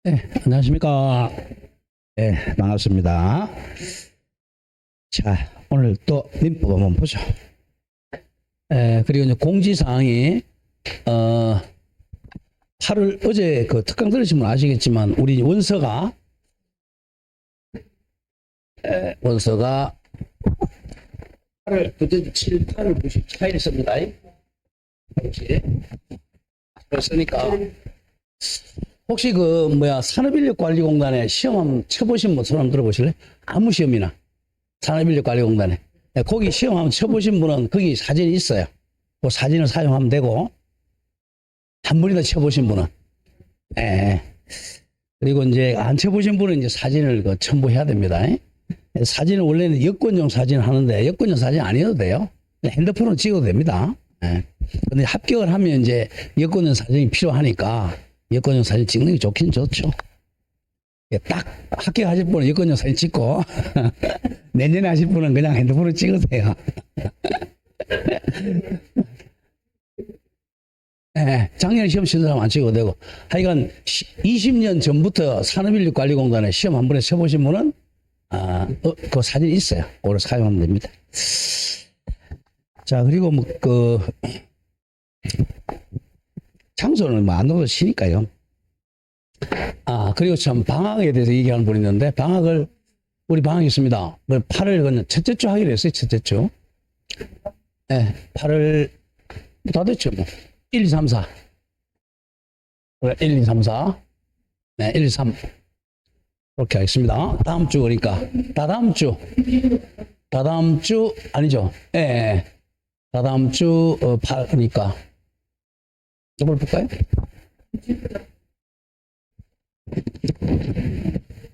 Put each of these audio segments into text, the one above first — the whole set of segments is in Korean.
네, 안녕하십니까. 네, 반갑습니다. 자, 오늘 또 민법 한번 보죠. 그리고 이제 공지사항이, 8월, 어제 그 특강 들으신 분 아시겠지만, 우리 원서가 8월, 그때 7, 8월 94일 씁니다. 그렇으니까, 혹시 산업인력관리공단에 시험 한번 쳐보신 분 손 한번 들어보실래요? 아무 시험이나. 산업인력관리공단에. 거기 시험 한번 쳐보신 분은 거기 사진이 있어요. 그 사진을 사용하면 되고, 한 번이나 쳐보신 분은. 그리고 이제 안 쳐보신 분은 이제 사진을 첨부해야 됩니다. 사진은 원래는 여권용 사진을 하는데, 여권용 사진 아니어도 돼요. 핸드폰으로 찍어도 됩니다. 근데 합격을 하면 이제 여권용 사진이 필요하니까, 여권용 사진 찍는 게 좋긴 좋죠. 딱 합격하실 분은 여권용 사진 찍고 내년에 하실 분은 그냥 핸드폰으로 찍으세요. 작년에 시험 치는 사람 안 찍어도 되고, 하여간 20년 전부터 산업인력관리공단에 시험 한 번에 쳐보신 분은 그 사진 있어요. 그걸 사용하면 됩니다. 자, 그리고 장소는 안 넣어도 쉬니까요. 그리고 참 방학에 대해서 얘기하는 분이 있는데, 우리 방학이 있습니다. 8월 첫째 주 하기로 했어요, 첫째 주. 8월 다 됐죠, 뭐. 1, 2, 3, 4. 그래, 1, 2, 3, 4. 1, 2, 3. 그렇게 하겠습니다. 다음 주, 그러니까. 다다음 주, 아니죠. 다다음 주, 그러니까. 이걸 볼까요?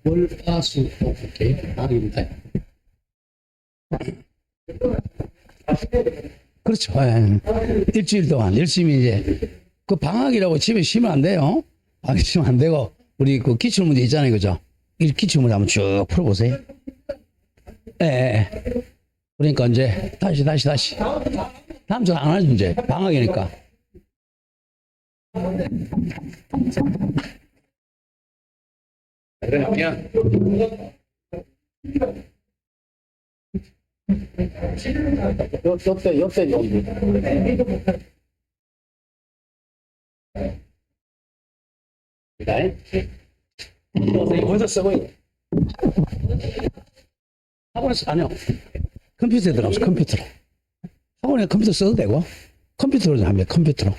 월, 화, 수, 오케이. 아닙니다. 그렇죠. 일주일 동안 열심히 이제, 방학이라고 집에 쉬면 안 돼요. 방학에 쉬면 안 되고, 우리 기출문제 있잖아요. 그죠? 이 기출문제 한번 쭉 풀어보세요. 그러니까 이제, 다시. 다음 주는 안 하지, 이제. 방학이니까. 그러면 요때 정도. 어디서 쓰고 있어? 학원에서 아니요. 컴퓨터에 들어가서 컴퓨터로. 학원에 컴퓨터 써도 되고, 컴퓨터로 하면 컴퓨터로.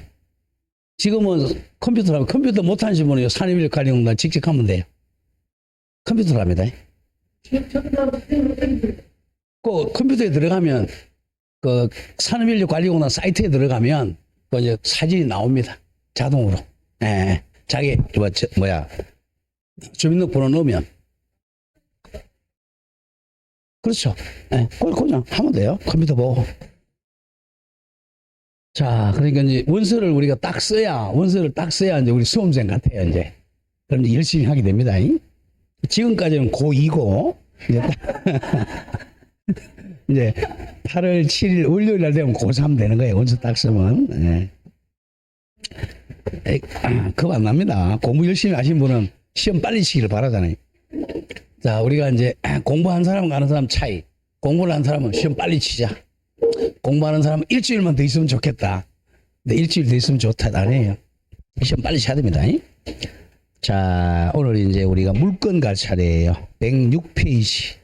지금은 컴퓨터로 하면 컴퓨터 못하는 분은 산업인력관리공단 직접 하면 돼요. 컴퓨터로 합니다. 컴퓨터에 들어가면, 산업인력관리공단 사이트에 들어가면, 이제 사진이 나옵니다. 자동으로. 자기, 주민등록번호 넣으면. 그렇죠. 그냥 하면 돼요. 컴퓨터 보고. 자, 그러니까 이제 원서를 딱 써야 이제 우리 수험생 같아요, 이제. 그럼 이제 열심히 하게 됩니다. 지금까지는 고2고, 이제 8월 7일 월요일 날 되면 고3 되는 거예요. 원서 딱 쓰면. 그거 안 납니다. 공부 열심히 하신 분은 시험 빨리 치기를 바라잖아요. 자, 우리가 이제 공부한 사람과 안 하는 사람 차이. 공부를 한 사람은 시험 빨리 치자. 공부하는 사람은 일주일만 더 있으면 좋겠다. 근데 일주일 더 있으면 좋다. 아니에요. 시험 빨리 쳐야 됩니다. 자, 오늘 이제 우리가 물건 갈 차례예요. 106페이지.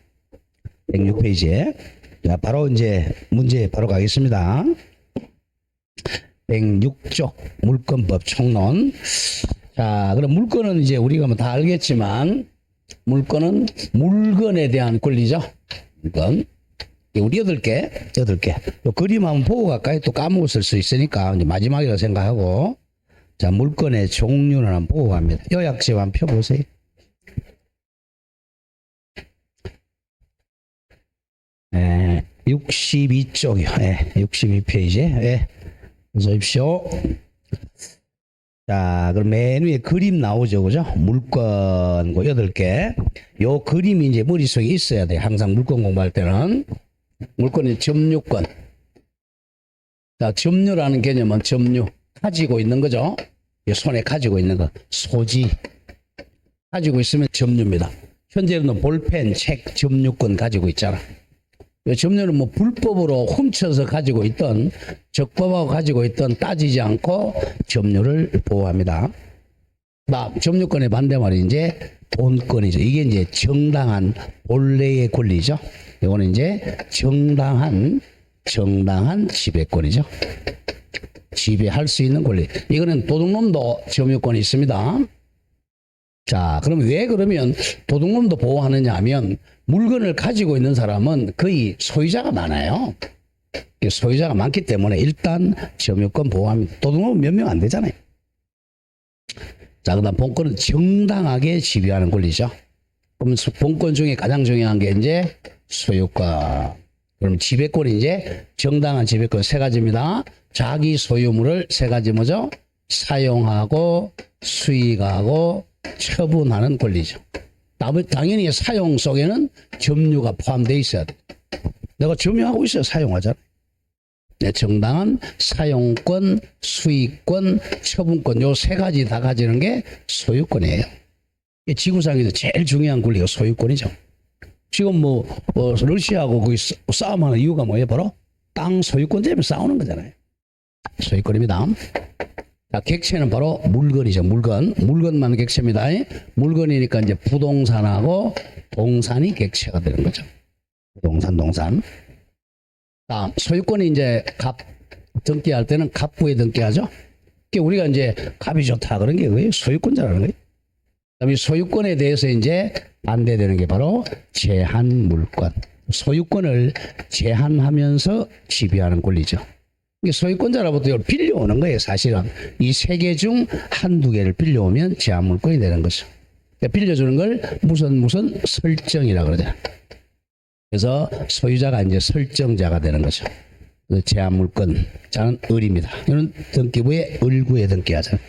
106페이지에. 자, 바로 이제 문제 바로 가겠습니다. 106쪽 물건법 총론. 자, 그럼 물건은 이제 우리가 다 알겠지만, 물건은 물건에 대한 권리죠. 물건. 우리 8개. 요 그림 한번 보고 갈까요? 또 까먹었을 수 있으니까, 이제 마지막이라고 생각하고. 자, 물건의 종류는 한번 보고 갑니다. 요약집 한번 펴보세요. 예, 62쪽이요. 62페이지. 어서 오십시오. 자, 그럼 맨 위에 그림 나오죠. 그죠? 물건, 8개. 요 그림이 이제 머릿속에 있어야 돼. 항상 물건 공부할 때는. 물건의 점유권. 자, 점유라는 개념은 점유. 가지고 있는 거죠. 손에 가지고 있는 거 소지 가지고 있으면 점유입니다. 현재는 볼펜, 책, 점유권 가지고 있잖아. 점유는 뭐 불법으로 훔쳐서 가지고 있던 적법하고 가지고 있던 따지지 않고 점유를 보호합니다. 점유권의 반대말이 이제 본권이죠. 이게 이제 정당한 본래의 권리죠. 이거는 이제 정당한 지배권이죠. 지배할 수 있는 권리. 이거는 도둑놈도 점유권이 있습니다. 자, 그럼 왜 그러면 도둑놈도 보호하느냐 하면 물건을 가지고 있는 사람은 거의 소유자가 많아요. 소유자가 많기 때문에 일단 점유권 보호합니다. 도둑놈은 몇 명 안 되잖아요. 자, 그 다음 본권은 정당하게 지배하는 권리죠. 그럼 본권 중에 가장 중요한 게 이제 소유권. 그럼 지배권이 이제 정당한 지배권 세 가지입니다. 자기 소유물을 세 가지 뭐죠? 사용하고 수익하고 처분하는 권리죠. 당연히 사용 속에는 점유가 포함되어 있어야 돼. 내가 점유하고 있어야 사용하잖아. 정당한 사용권, 수익권, 처분권 요 세 가지 다 가지는 게 소유권이에요. 지구상에서 제일 중요한 권리가 소유권이죠. 지금 러시아하고 거기 싸움하는 이유가 뭐예요? 바로 땅 소유권 때문에 싸우는 거잖아요. 소유권입니다. 자, 객체는 바로 물건이죠. 물건만 객체입니다. 물건이니까 이제 부동산하고 동산이 객체가 되는 거죠. 동산. 다음 소유권이 이제 등기할 때는 갑부에 등기하죠. 우리가 이제 갑이 좋다 그런 게 그게 소유권자라는 거예요. 그다음에 소유권에 대해서 이제 반대되는 게 바로 제한물권. 소유권을 제한하면서 지배하는 권리죠. 소유권자로부터 이걸 빌려오는 거예요. 사실은 이 세 개 중 한두 개를 빌려오면 제한물권이 되는 거죠. 빌려주는 걸 무슨 설정이라고 그러죠. 그래서 소유자가 이제 설정자가 되는 거죠. 제한물권 자는 을입니다. 이는 등기부에 을구에 등기하잖아요.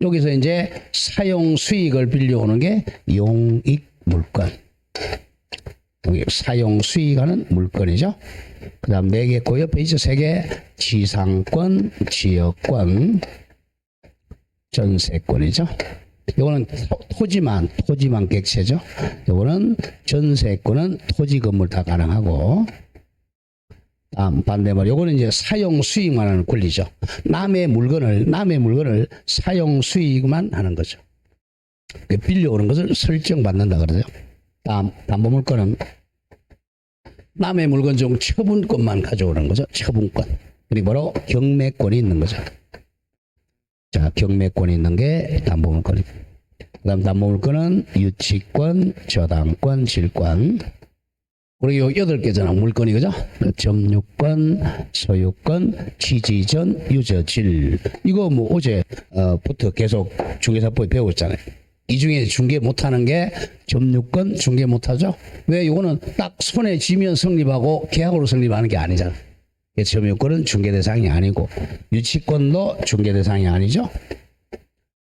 여기서 이제 사용 수익을 빌려오는 게 용익물권. 사용 수익하는 물건이죠. 그 다음 4개 있고 옆에 있죠. 3개 지상권, 지역권, 전세권이죠. 이거는 토지만 객체죠. 이거는 전세권은 토지 건물 다 가능하고, 다음 반대말 요거는 이제 사용 수익만 하는 권리죠. 남의 물건을 사용 수익만 하는 거죠. 빌려오는 것을 설정받는다 그러죠. 다음 담보물권은 남의 물건 중 처분권만 가져오는 거죠. 처분권. 그리고 바로 경매권이 있는 거죠. 자, 경매권이 있는 게 담보물권입니다. 그 다음 담보물권은 유치권, 저당권, 질권. 그리고 8개잖아. 물건이, 그죠? 점유권, 소유권, 취지전, 유저질. 이거 어제부터 계속 중개사법에 배웠잖아요. 이 중에 중개 못하는 게 점유권 중개 못하죠. 왜? 이거는 딱 손에 쥐면 성립하고 계약으로 성립하는 게 아니잖아. 점유권은 중개 대상이 아니고, 유치권도 중개 대상이 아니죠.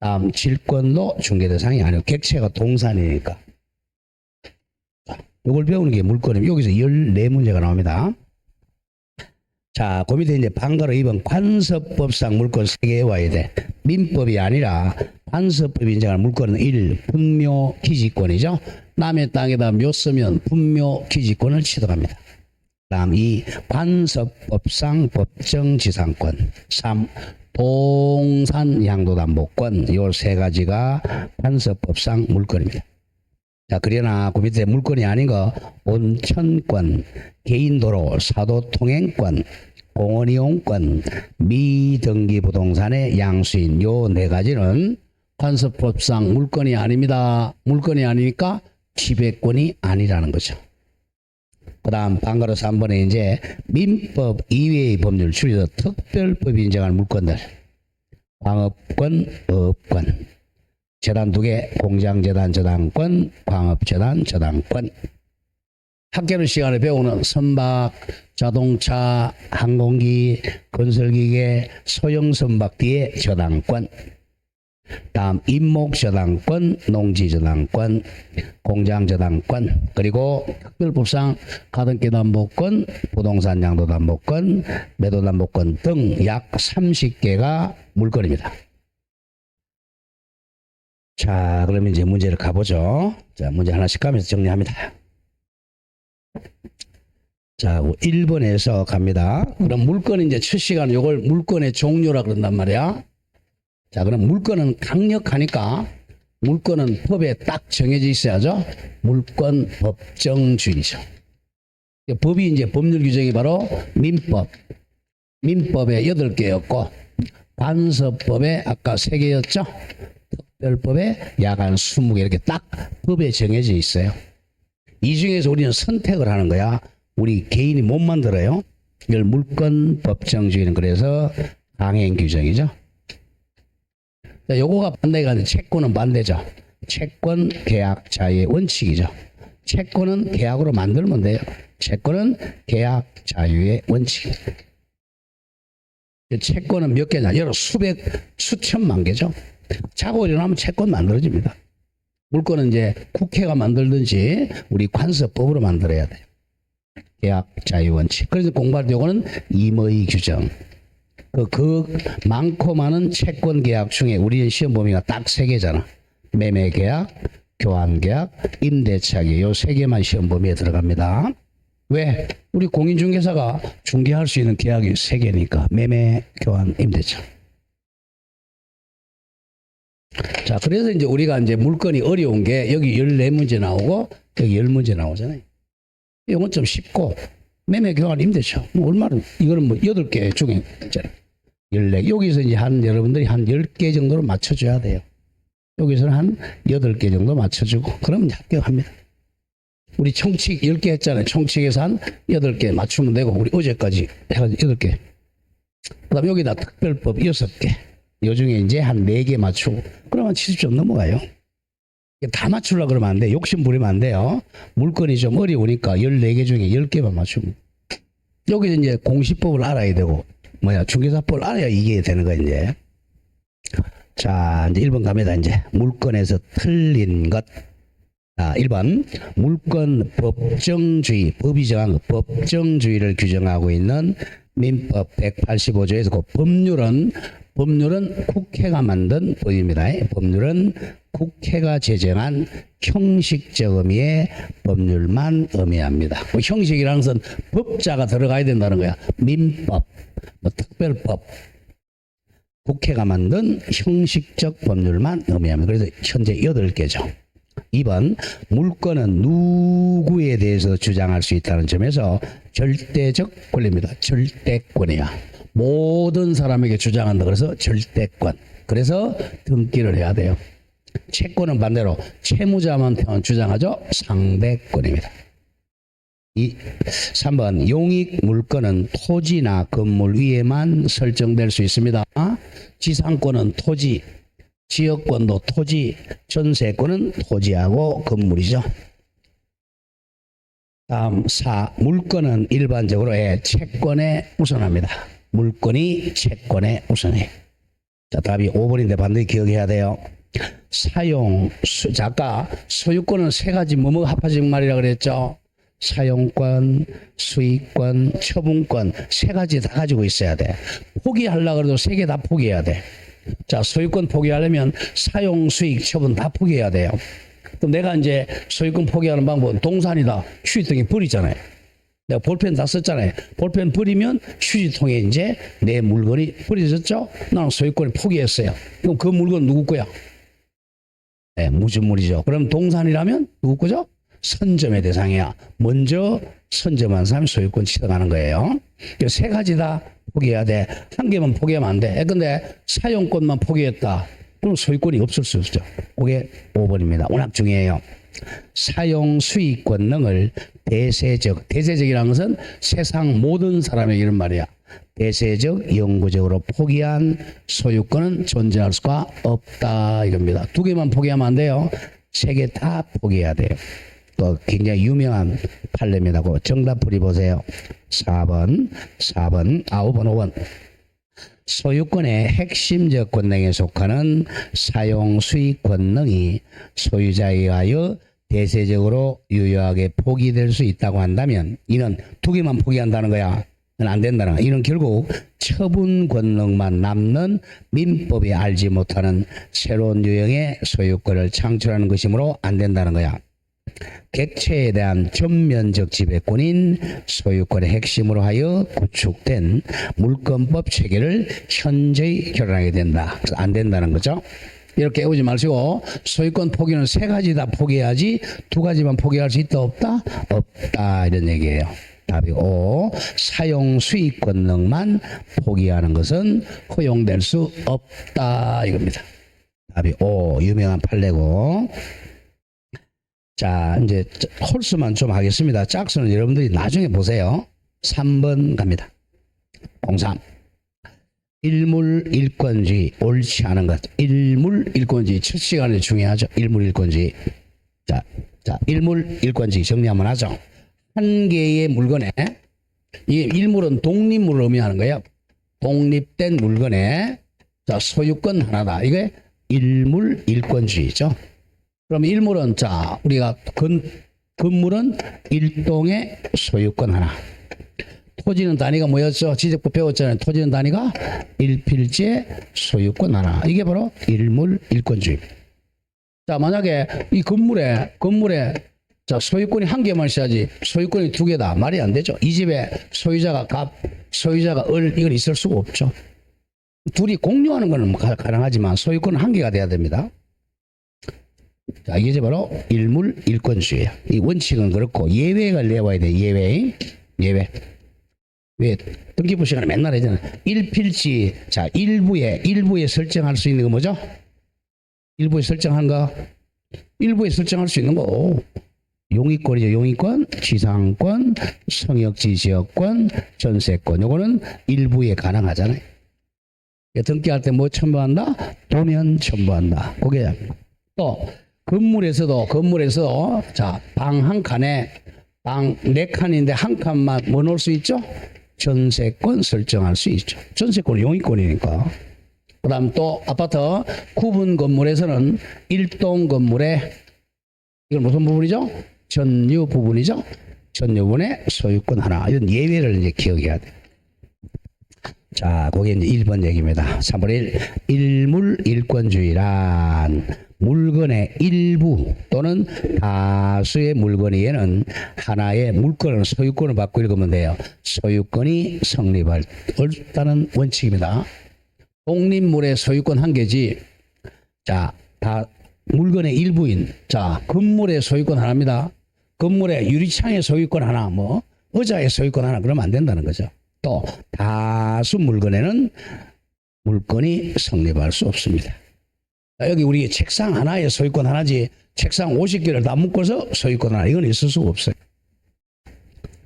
다음 질권도 중개 대상이 아니고, 객체가 동산이니까. 이걸 배우는 게 물권입니다. 여기서 14문제가 나옵니다. 자, 그 밑에 이제 방가로 2번 관습법상 물권 3개 외워야 돼. 민법이 아니라 관습법이 인정하는 물권은 1. 분묘 기지권이죠. 남의 땅에다 묘 쓰면 분묘 기지권을 취득합니다. 다음 2. 관습법상 법정지상권. 3. 동산 양도담보권. 이 3가지가 관습법상 물권입니다. 자, 그러나 그 밑에 물권이 아닌 거 온천권, 개인도로, 사도통행권, 공원이용권, 미등기 부동산의 양수인 요 4가지는 관습법상 물권이 아닙니다. 물권이 아니니까 지배권이 아니라는 거죠. 그 다음 방가로 3번에 이제 민법 이외의 법률 줄여서 특별법이 인정하는 물권들. 광업권, 어업권. 재단 2개, 공장재단 저당권, 광업재단 저당권. 학교를 시간에 배우는 선박, 자동차, 항공기, 건설기계, 소형 선박 뒤에 저당권. 다음 임목 저당권, 농지 저당권, 공장 저당권, 그리고 특별법상 가등기 담보권, 부동산 양도 담보권, 매도 담보권 등 약 30개가 물권입니다. 자, 그러면 이제 문제를 가보죠. 자, 문제 하나씩 가면서 정리합니다. 자, 1번에서 갑니다. 그럼 물건은 이제 첫 시간 요걸 물건의 종류라 그런단 말이야. 자, 그럼 물건은 강력하니까 물건은 법에 딱 정해져 있어야죠. 물건 법정주의죠. 법이 이제 법률 규정이 바로 민법. 민법에 8개였고 간섭법에 아까 3개였죠. 특별법에 약 한 20개 이렇게 딱 법에 정해져 있어요. 이 중에서 우리는 선택을 하는 거야. 우리 개인이 못 만들어요. 이걸 물권 법정주의는 그래서 강행 규정이죠. 자, 요거가 반대가 아니라 채권은 반대죠. 채권 계약 자유의 원칙이죠. 채권은 계약으로 만들면 돼요. 채권은 계약 자유의 원칙. 채권은 몇 개냐? 여러 수백, 수천만 개죠. 자고 일어나면 채권 만들어집니다. 물건은 이제 국회가 만들든지 우리 관서법으로 만들어야 돼요. 계약 자유 원칙. 그래서 공부할 때 요거는 임의 규정. 그 많고 많은 채권 계약 중에 우리 시험 범위가 딱 3개잖아. 매매 계약, 교환 계약, 임대차 계약. 요 3개만 시험 범위에 들어갑니다. 왜? 우리 공인중개사가 중개할 수 있는 계약이 3개니까. 매매, 교환, 임대차. 자, 그래서 이제 우리가 이제 물건이 어려운 게 여기 14문제 나오고 여기 10문제 나오잖아요. 이건 좀 쉽고 매매, 교환, 임대차. 뭐 얼마나 이거는 뭐 8개 중에 있잖아요. 14. 여기서 이제 여러분들이 한 10개 정도로 맞춰줘야 돼요. 여기서는 한 8개 정도 맞춰주고 그러면 합격합니다. 우리 총칙 10개 했잖아요. 총칙에서 한 8개 맞추면 되고 우리 어제까지 해가지고 8개. 그 다음 여기다 특별법 6개. 요 중에 이제 한 4개 맞추고 그러면 70점 넘어가요. 다 맞추려고 그러면 안 돼. 욕심 부리면 안 돼요. 물건이 좀 어려우니까 14개 중에 10개만 맞추면. 여기서 이제 공시법을 알아야 되고 중개사법을 알아야 이게 되는 거야 이제. 자, 이제 1번 갑니다. 이제 물건에서 틀린 것. 자, 1번 물건 법정주의, 법이 정한 법정주의를 규정하고 있는 민법 185조에서 그 법률은 국회가 만든 법입니다. 법률은 국회가 제정한 형식적 의미의 법률만 의미합니다. 뭐 형식이라는 것은 법자가 들어가야 된다는 거야. 민법, 특별법. 국회가 만든 형식적 법률만 의미합니다. 그래서 현재 8개죠. 2번 물건은 누구에 대해서 주장할 수 있다는 점에서 절대적 권리입니다. 절대권이야. 모든 사람에게 주장한다. 그래서 절대권. 그래서 등기를 해야 돼요. 채권은 반대로 채무자만테만 주장하죠. 상대권입니다. 3번 용익 물건은 토지나 건물 위에만 설정될 수 있습니다. 지상권은 토지, 지역권도 토지, 전세권은 토지하고 건물이죠. 다음 4. 물건은 일반적으로 채권에 우선합니다. 물건이 채권에 우선해. 자, 답이 5번인데 반드시 기억해야 돼요. 아까 소유권은 3가지 뭐뭐 합하진 말이라 그랬죠. 사용권, 수익권, 처분권 3가지 다 가지고 있어야 돼. 포기하려고 해도 3개 다 포기해야 돼. 자, 소유권 포기하려면 사용, 수익, 처분 다 포기해야 돼요. 그럼 내가 이제 소유권 포기하는 방법은 동산이다. 휴지통에 버리잖아요. 내가 볼펜 다 썼잖아요. 볼펜 버리면 휴지통에 이제 내 물건이 버려졌죠? 나는 소유권을 포기했어요. 그럼 그 물건 누구 거야? 네, 무주물이죠. 그럼 동산이라면 누구 거죠? 선점의 대상이야. 먼저 선점한 사람이 소유권 취득하는 거예요. 3가지 다 포기해야 돼. 1개만 포기하면 안 돼. 근데 사용권만 포기했다. 그럼 소유권이 없을 수 없죠. 그게 5번입니다. 워낙 중요해요. 사용 수익 권능을 대세적이라는 것은 세상 모든 사람에게 이런 말이야. 대세적 영구적으로 포기한 소유권은 존재할 수가 없다 이겁니다. 2개만 포기하면 안 돼요. 3개 다 포기해야 돼요. 또 굉장히 유명한 판례입니다. 정답 풀이보세요. 5번, 5번. 소유권의 핵심적 권능에 속하는 사용 수익 권능이 소유자에 의하여 대세적으로 유효하게 포기될 수 있다고 한다면 이는 2개만 포기한다는 거야. 안 된다는 거. 이는 결국 처분 권능만 남는 민법이 알지 못하는 새로운 유형의 소유권을 창출하는 것이므로 안 된다는 거야. 객체에 대한 전면적 지배권인 소유권의 핵심으로 하여 구축된 물권법 체계를 현저히 결혼하게 된다. 그래서 안 된다는 거죠. 이렇게 외우지 마시고 소유권 포기는 세 가지 다 포기해야지 두 가지만 포기할 수 있다 없다? 없다 이런 얘기예요. 답이 O. 사용 수익 권능만 포기하는 것은 허용될 수 없다 이겁니다. 답이 O. 유명한 판례고. 자, 이제 홀수만 좀 하겠습니다. 짝수는 여러분들이 나중에 보세요. 3번 갑니다. 03. 일물일권주의, 옳지 않은 것. 일물일권주의, 첫 시간에 중요하죠. 일물일권주의. 자, 일물일권주의 정리 한번 하죠. 한 개의 물건에, 이 일물은 독립물을 의미하는 거예요. 독립된 물건에, 자, 소유권 하나다. 이게 일물일권주의죠. 그럼 일물은, 자, 우리가 건물은 일동의 소유권 하나. 토지는 단위가 뭐였죠? 지적법 배웠잖아요. 토지는 단위가 일필지의 소유권 하나. 이게 바로 일물일권주의. 자, 만약에 이 건물에 자, 소유권이 한 개만 있어야지 소유권이 두 개다. 말이 안 되죠. 이 집에 소유자가 갑, 소유자가 을, 이건 있을 수가 없죠. 둘이 공유하는 거는 가능하지만 소유권은 한 개가 돼야 됩니다. 자, 이게 바로 일물일권주의예요. 이 원칙은 그렇고 예외가 내와야 돼. 예외. 왜 등기부 시간에 맨날 하잖아요. 일필지. 자, 일부에 설정할 수 있는 거 뭐죠? 일부에 설정한 거. 일부에 설정할 수 있는 거. 용의권이죠. 용의권, 지상권, 성역지 지역권, 전세권. 요거는 일부에 가능하잖아요. 등기할 때 뭐 첨부한다? 도면 첨부한다. 그게 또 건물에서 자, 방 한 칸에 방 4칸인데 한 칸만 뭐 넣을 수 있죠? 전세권 설정할 수 있죠. 전세권은 용의권이니까. 그 다음 또 아파트 구분 건물에서는 일동 건물에 이건 무슨 부분이죠? 전유 부분이죠. 전유분의 소유권 하나. 이런 예외를 이제 기억해야 돼. 자, 그게 이제 1번 얘기입니다. 3번 1. 일물일권주의란 물건의 일부 또는 다수의 물건에는 하나의 물건을 소유권을 받고 읽으면 돼요. 소유권이 성립할 옳다는 원칙입니다. 독립물의 소유권 한 개지. 자, 다 물건의 일부인. 자, 건물의 소유권 하나입니다. 건물의 유리창의 소유권 하나, 뭐 의자의 소유권 하나 그러면 안 된다는 거죠. 또 다수 물건에는 물건이 성립할 수 없습니다. 자, 여기 우리 책상 하나에 소유권 하나지 책상 50개를 다 묶어서 소유권 하나 이건 있을 수가 없어요.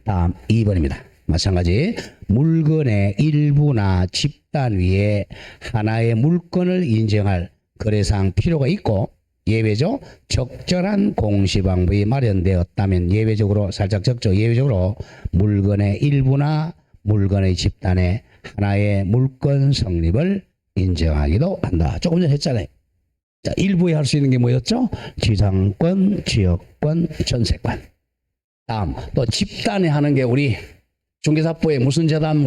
다음 2번입니다. 마찬가지 물건의 일부나 집단 위에 하나의 물건을 인정할 거래상 필요가 있고 예외죠. 적절한 공시 방법이 마련되었다면 예외적으로 살짝 적죠. 예외적으로 물건의 일부나 물건의 집단에 하나의 물건 성립을 인정하기도 한다. 조금 전에 했잖아요. 자, 일부에 할 수 있는 게 뭐였죠? 지상권, 지역권, 전세권. 다음 또 집단에 하는 게 우리 중개사법에 무슨 재단?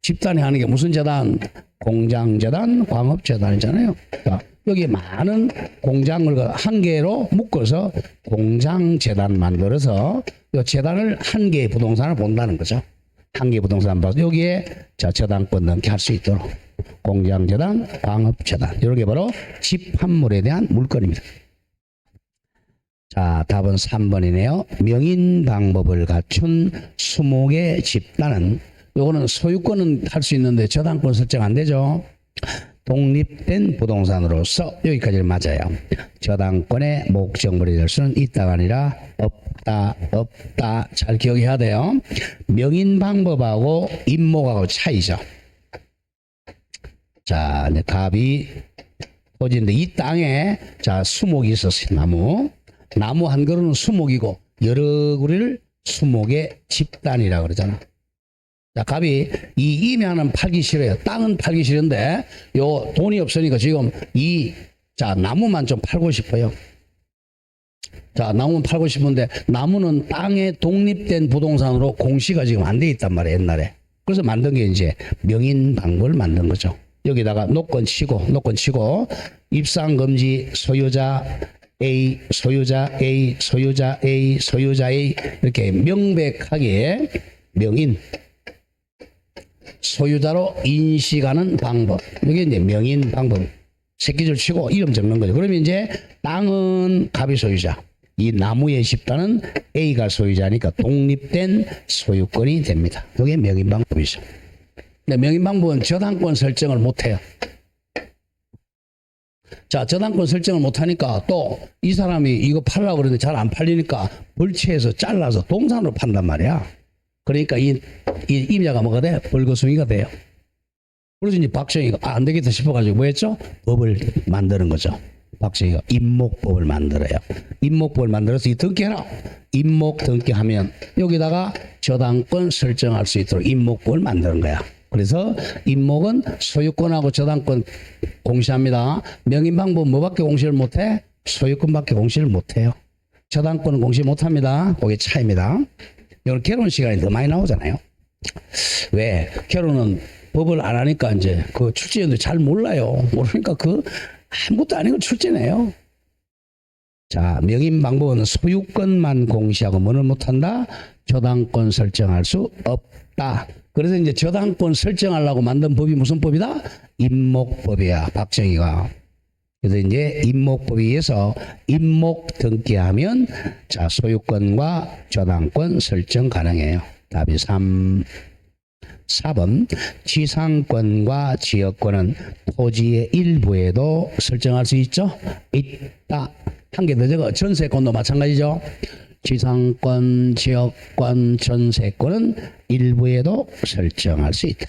집단에 하는 게 무슨 재단? 공장재단, 광업재단이잖아요. 자, 여기 많은 공장을 한 개로 묶어서 공장재단 만들어서 이 재단을 한 개의 부동산을 본다는 거죠. 한 개의 부동산 봐서 여기에 자, 재단권 넣게 할 수 있도록 공장재단, 광업재단 이렇게 바로 집합물에 대한 물건입니다. 자, 답은 3번이네요. 명인 방법을 갖춘 20개 집단은 요거는 소유권은 할 수 있는데 저당권 설정 안 되죠. 독립된 부동산으로서 여기까지는 맞아요. 저당권의 목적물이 될 수는 있다가 아니라 없다. 잘 기억해야 돼요. 명인 방법하고 임목하고 차이죠. 자, 이제 답이 토지인데 이 땅에 자, 수목이 있었어요. 나무 한 그루는 수목이고 여러 그루를 수목의 집단이라고 그러잖아. 자, 갑이 이 임야는 팔기 싫어요. 땅은 팔기 싫은데 요 돈이 없으니까 지금 자, 나무만 좀 팔고 싶어요. 자, 나무는 팔고 싶은데 나무는 땅에 독립된 부동산으로 공시가 지금 안 돼 있단 말이에요, 옛날에. 그래서 만든 게 이제 명인방법을 만든 거죠. 여기다가 노건 치고 입상 금지 소유자 A, 소유자 A, 소유자 A, 소유자 A 이렇게 명백하게 명인 소유자로 인식하는 방법. 이게 이제 명인 방법. 새끼줄 치고 이름 적는 거죠. 그러면 이제 땅은 갑이 소유자. 이 나무의 집단은 A가 소유자니까 독립된 소유권이 됩니다. 이게 명인 방법이죠. 근데 명인 방법은 저당권 설정을 못 해요. 자, 저당권 설정을 못 하니까 또 이 사람이 이거 팔라고 그러는데 잘 안 팔리니까 벌채에서 잘라서 동산으로 판단 말이야. 그러니까 이 임야가 뭐가 돼? 벌거숭이가 돼요. 그래서 이제 박정희가 안 되겠다 싶어가지고 뭐 했죠? 법을 만드는 거죠. 박정희가 임목법을 만들어요. 임목법을 만들어서 이 등기해라. 임목 등기하면 여기다가 저당권 설정할 수 있도록 임목법을 만드는 거야. 그래서 임목은 소유권하고 저당권 공시합니다. 명인 방법은 뭐밖에 공시를 못해? 소유권밖에 공시를 못해요. 저당권은 공시 못합니다. 그게 차이입니다. 이건 결혼 시간이 더 많이 나오잖아요. 왜? 결혼은 법을 안 하니까 이제 그 출제위원들 잘 몰라요. 모르니까 그 아무것도 아니고 출제네요. 자, 명인 방법은 소유권만 공시하고 뭐를 못한다? 저당권 설정할 수 없다. 그래서 이제 저당권 설정하려고 만든 법이 무슨 법이다? 임목법이야, 박정희가. 그래서 이제 임목법에 의해서 임목 등기하면 자, 소유권과 저당권 설정 가능해요. 답이 3. 4번 지상권과 지역권은 토지의 일부에도 설정할 수 있죠? 있다. 한 개 더 적어. 전세권도 마찬가지죠. 지상권, 지역권, 전세권은 일부에도 설정할 수 있다.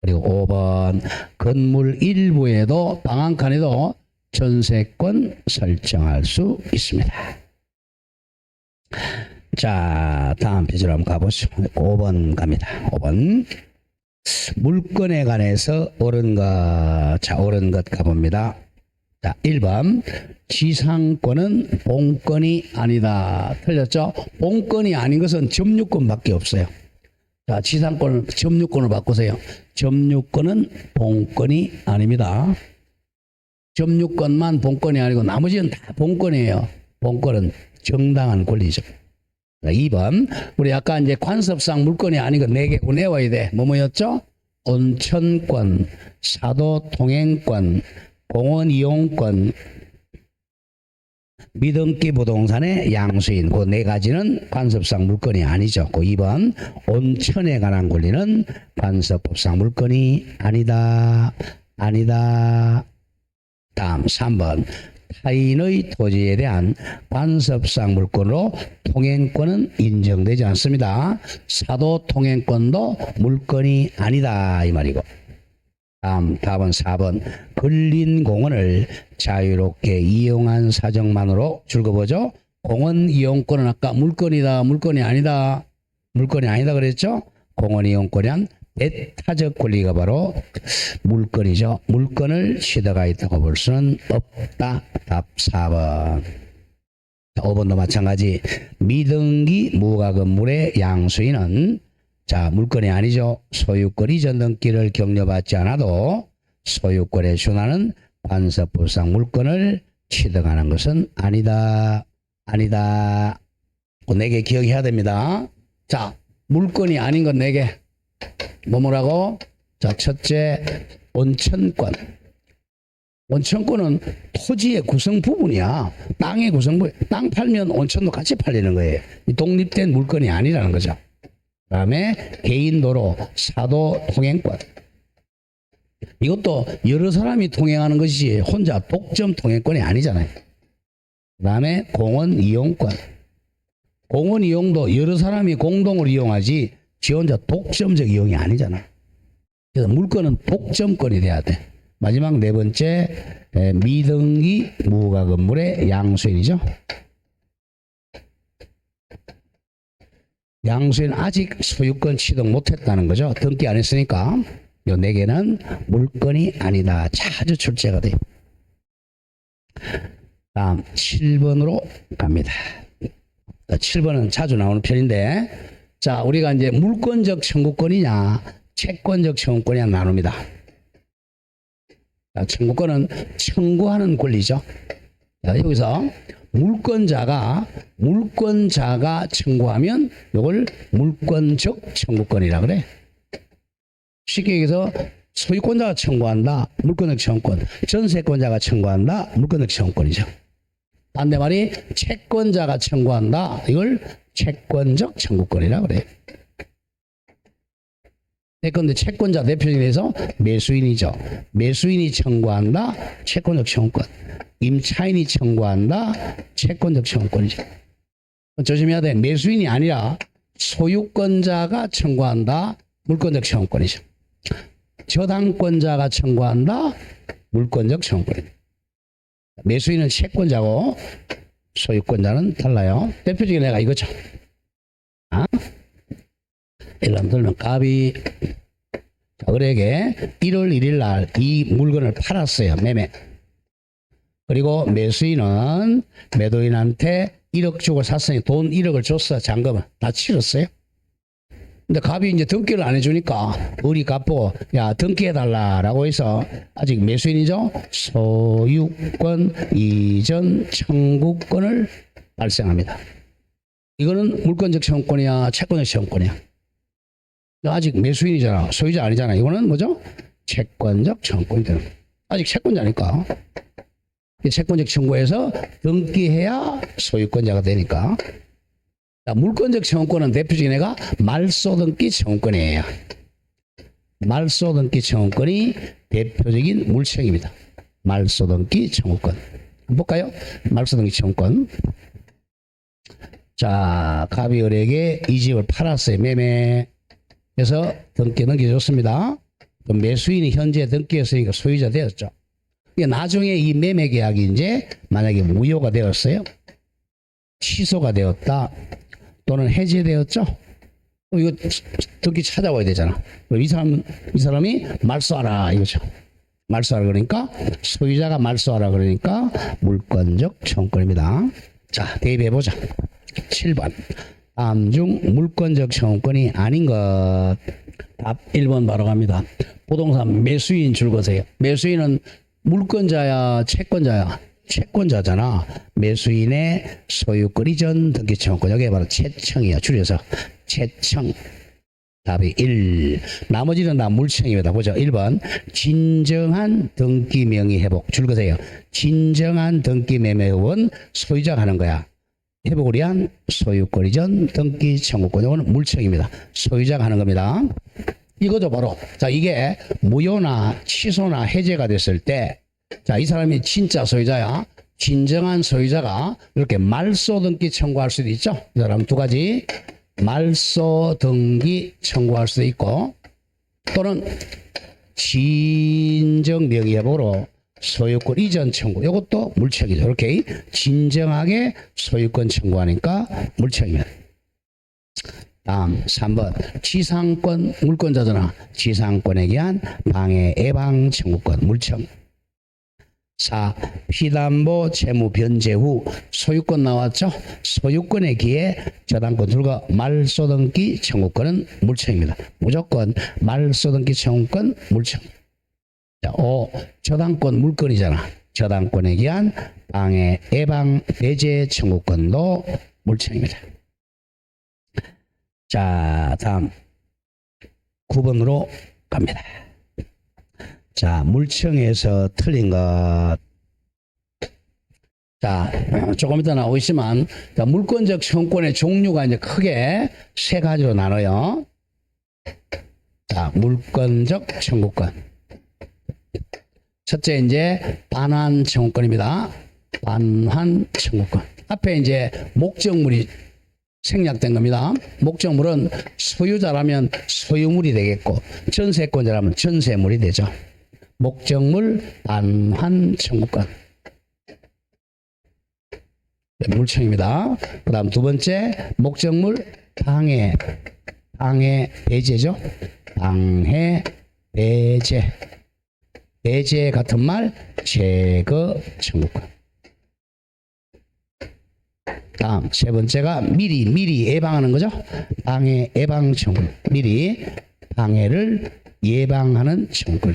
그리고 5번 건물 일부에도 방 한 칸에도 전세권 설정할 수 있습니다. 자, 다음 페이지로 한번 가보시죠. 5번 갑니다. 5번. 물건에 관해서 옳은 것. 자, 옳은 것 가봅니다. 자, 1번. 지상권은 본권이 아니다. 틀렸죠? 본권이 아닌 것은 점유권밖에 없어요. 자, 지상권을 점유권을 바꾸세요. 점유권은 본권이 아닙니다. 점유권만 본권이 아니고 나머지는 다 본권이에요. 본권은 정당한 권리죠. 2번 우리 아까 이제 관습상 물건이 아닌 거 4개 외워야 돼. 뭐였죠? 온천권, 사도 통행권, 공원 이용권, 미등기 부동산의 양수인 그 4가지는 관습상 물건이 아니죠. 그 2번 온천에 관한 권리는 관습법상 물건이 아니다. 아니다. 다음 3번 타인의 토지에 대한 관습상 물건으로 통행권은 인정되지 않습니다. 사도 통행권도 물건이 아니다 이 말이고. 다음 답은 4번 걸린 공원을 자유롭게 이용한 사정만으로 줄거보죠. 공원 이용권은 아까 물건이다 물건이 아니다 물건이 아니다 그랬죠. 공원 이용권은 배타적 권리가 바로 물건이죠. 물건을 취득하고 있다고 볼 수는 없다. 답 4번. 5번도 마찬가지. 미등기 무가 건물의 양수인은 자, 물건이 아니죠. 소유권 이전 등기를 격려받지 않아도 소유권에 준하는 관습법상 물건을 취득하는 것은 아니다. 아니다. 그 4개 기억해야 됩니다. 자, 물건이 아닌 건 4개. 뭐라고? 자, 첫째, 온천권. 온천권은 토지의 구성 부분이야. 땅의 구성 부분. 땅 팔면 온천도 같이 팔리는 거예요. 독립된 물건이 아니라는 거죠. 그 다음에 개인도로, 사도 통행권. 이것도 여러 사람이 통행하는 것이지 혼자 독점 통행권이 아니잖아요. 그 다음에 공원 이용권. 공원 이용도 여러 사람이 공동으로 이용하지 지 혼자 독점적 이용이 아니잖아. 그래서 물건은 독점권이 돼야 돼. 마지막 4번째 미등기 무가 건물의 양수인이죠. 양수인 아직 소유권 취득 못했다는 거죠. 등기 안 했으니까 이 4개는 물건이 아니다. 자주 출제가 돼요. 다음 7번으로 갑니다. 7번은 자주 나오는 편인데, 자, 우리가 이제 물권적 청구권이냐, 채권적 청구권이냐 나눕니다. 자, 청구권은 청구하는 권리죠. 자, 여기서 물권자가 청구하면 이걸 물권적 청구권이라 그래. 쉽게 얘기해서 소유권자가 청구한다, 물권적 청구권. 전세권자가 청구한다, 물권적 청구권이죠. 반대말이 채권자가 청구한다, 이걸 채권적 청구권이라 그래. 그런데 채권자 대표적인 데서 매수인이죠. 매수인이 청구한다, 채권적 청구권. 임차인이 청구한다, 채권적 청구권이죠. 조심해야 돼. 매수인이 아니라 소유권자가 청구한다, 물권적 청구권이죠. 저당권자가 청구한다, 물권적 청구권입니다. 매수인은 채권자고 소유권자는 달라요. 대표적인 예가 이거죠. 예를 들면 갑이 을에게 1월 1일 날 이 물건을 팔았어요. 매매. 그리고 매수인은 매도인한테 1억 주고 샀으니 돈 1억을 줬어. 잔금을 다 치렀어요. 근데 갑이 이제 등기를 안 해주니까 을이 갚고 야 등기해달라라고 해서 아직 매수인이죠. 소유권 이전 청구권을 발생합니다. 이거는 물권적 청구권이야, 채권적 청구권이야. 아직 매수인이잖아, 소유자 아니잖아. 이거는 뭐죠? 채권적 청구권이 되는 거야. 아직 채권자니까. 채권적 청구에서 등기해야 소유권자가 되니까. 자, 물권적 청구권은 대표적인 애가 말소등기 청구권이에요. 말소등기 청구권이 대표적인 물청입니다. 말소등기 청구권. 한번 볼까요? 말소등기 청구권. 자, 갑이 을에게 이 집을 팔았어요. 매매. 그래서 등기 넘겨줬습니다. 그럼 매수인이 현재 등기했으니까 소유자 되었죠. 나중에 이 매매 계약이 이제 만약에 무효가 되었어요. 취소가 되었다. 또는 해지되었죠. 이거 등기 찾아와야 되잖아. 이 사람이 말소하라 이거죠. 말소하라 그러니까 소유자가 말소하라 그러니까 물권적 청구권입니다. 자, 대입해보자. 7번. 다음 중 물권적 청구권이 아닌 것. 답 1번 바로 갑니다. 부동산 매수인 줄거세요. 매수인은 물권자야, 채권자야? 채권자잖아. 매수인의 소유권 이전 등기 청구권. 여기에 바로 채청이야. 줄여서 채청. 답이 1. 나머지는 다 물청입니다. 보죠. 1번. 진정한 등기 명의 회복. 줄거세요. 진정한 등기 매매 회복은 소유자가 하는 거야. 회복을 위한 소유권 이전 등기 청구권. 이거는 물청입니다. 소유자가 하는 겁니다. 이거죠 바로. 자, 이게 무효나 취소나 해제가 됐을 때, 자, 이 사람이 진짜 소유자야. 진정한 소유자가 이렇게 말소 등기 청구할 수도 있죠. 이 사람 두 가지. 말소 등기 청구할 수도 있고, 또는 진정 명의회복으로 소유권 이전 청구. 이것도 물청이죠. 이렇게 진정하게 소유권 청구하니까 물청입니다. 다음 3번. 지상권 물권자잖아. 지상권에 대한 방해 예방 청구권 물청. 4. 피담보 채무 변제 후 소유권 나왔죠. 소유권에 기해 저당권 둘과 말소등기 청구권은 물청입니다. 무조건 말소등기 청구권 물청. 자, 5. 저당권 물권이잖아. 저당권에 기한 방해 예방 배제 청구권도 물청입니다. 자, 다음 9번으로 갑니다. 자, 물청에서 틀린 것. 자, 조금 이따 나오겠지만, 자, 물권적 청구권의 종류가 이제 크게 세 가지로 나눠요. 자, 물권적 청구권. 첫째, 이제 반환 청구권입니다. 반환 청구권. 앞에 이제 목적물이 생략된 겁니다. 목적물은 소유자라면 소유물이 되겠고, 전세권자라면 전세물이 되죠. 목적물 반환 청구권. 네, 물청입니다. 그 다음 두 번째, 목적물 방해 배제죠. 방해 배제. 배제 같은 말 제거 청구권. 다음 세 번째가 미리 예방하는 거죠. 방해 예방 청구. 미리 방해를 예방하는 청구.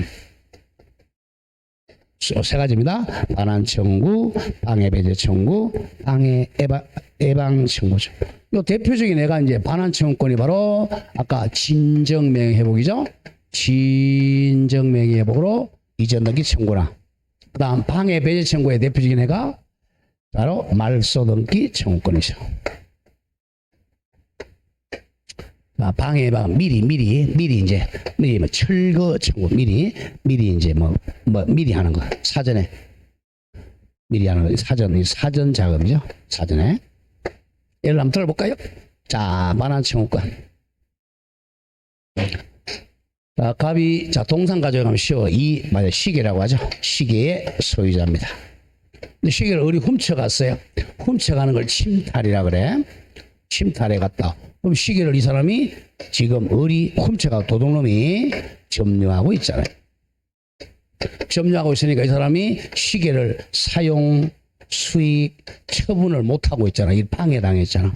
세 가지입니다. 반환 청구, 방해 배제 청구, 방해 예방 청구죠. 요 대표적인 애가 이제 반환 청구권이 바로 아까 진정명예 회복이죠. 진정명예 회복으로 이전 등기 청구나. 그다음 방해 배제 청구의 대표적인 애가 바로 말소 등기 청구권이죠. 방해 예방 미리 이제 미리 뭐 철거 청구 미리 이제 뭐 미리 하는 거 사전에 미리 하는 거 사전 작업이죠. 사전에 예를 한번 들어볼까요? 자, 반환 청구권. 자, 갑이 자 동상 가져가면 쉬워. 이 맞아 시계라고 하죠. 시계의 소유자입니다. 근데 시계를 어디 훔쳐갔어요. 훔쳐가는 걸 침탈이라 그래. 침탈해 갔다. 그럼 시계를 이 사람이 지금 어리 훔쳐가고 도둑놈이 점유하고 있잖아요. 점유하고 있으니까 이 사람이 시계를 사용, 수익, 처분을 못하고 있잖아. 이 방해당했잖아.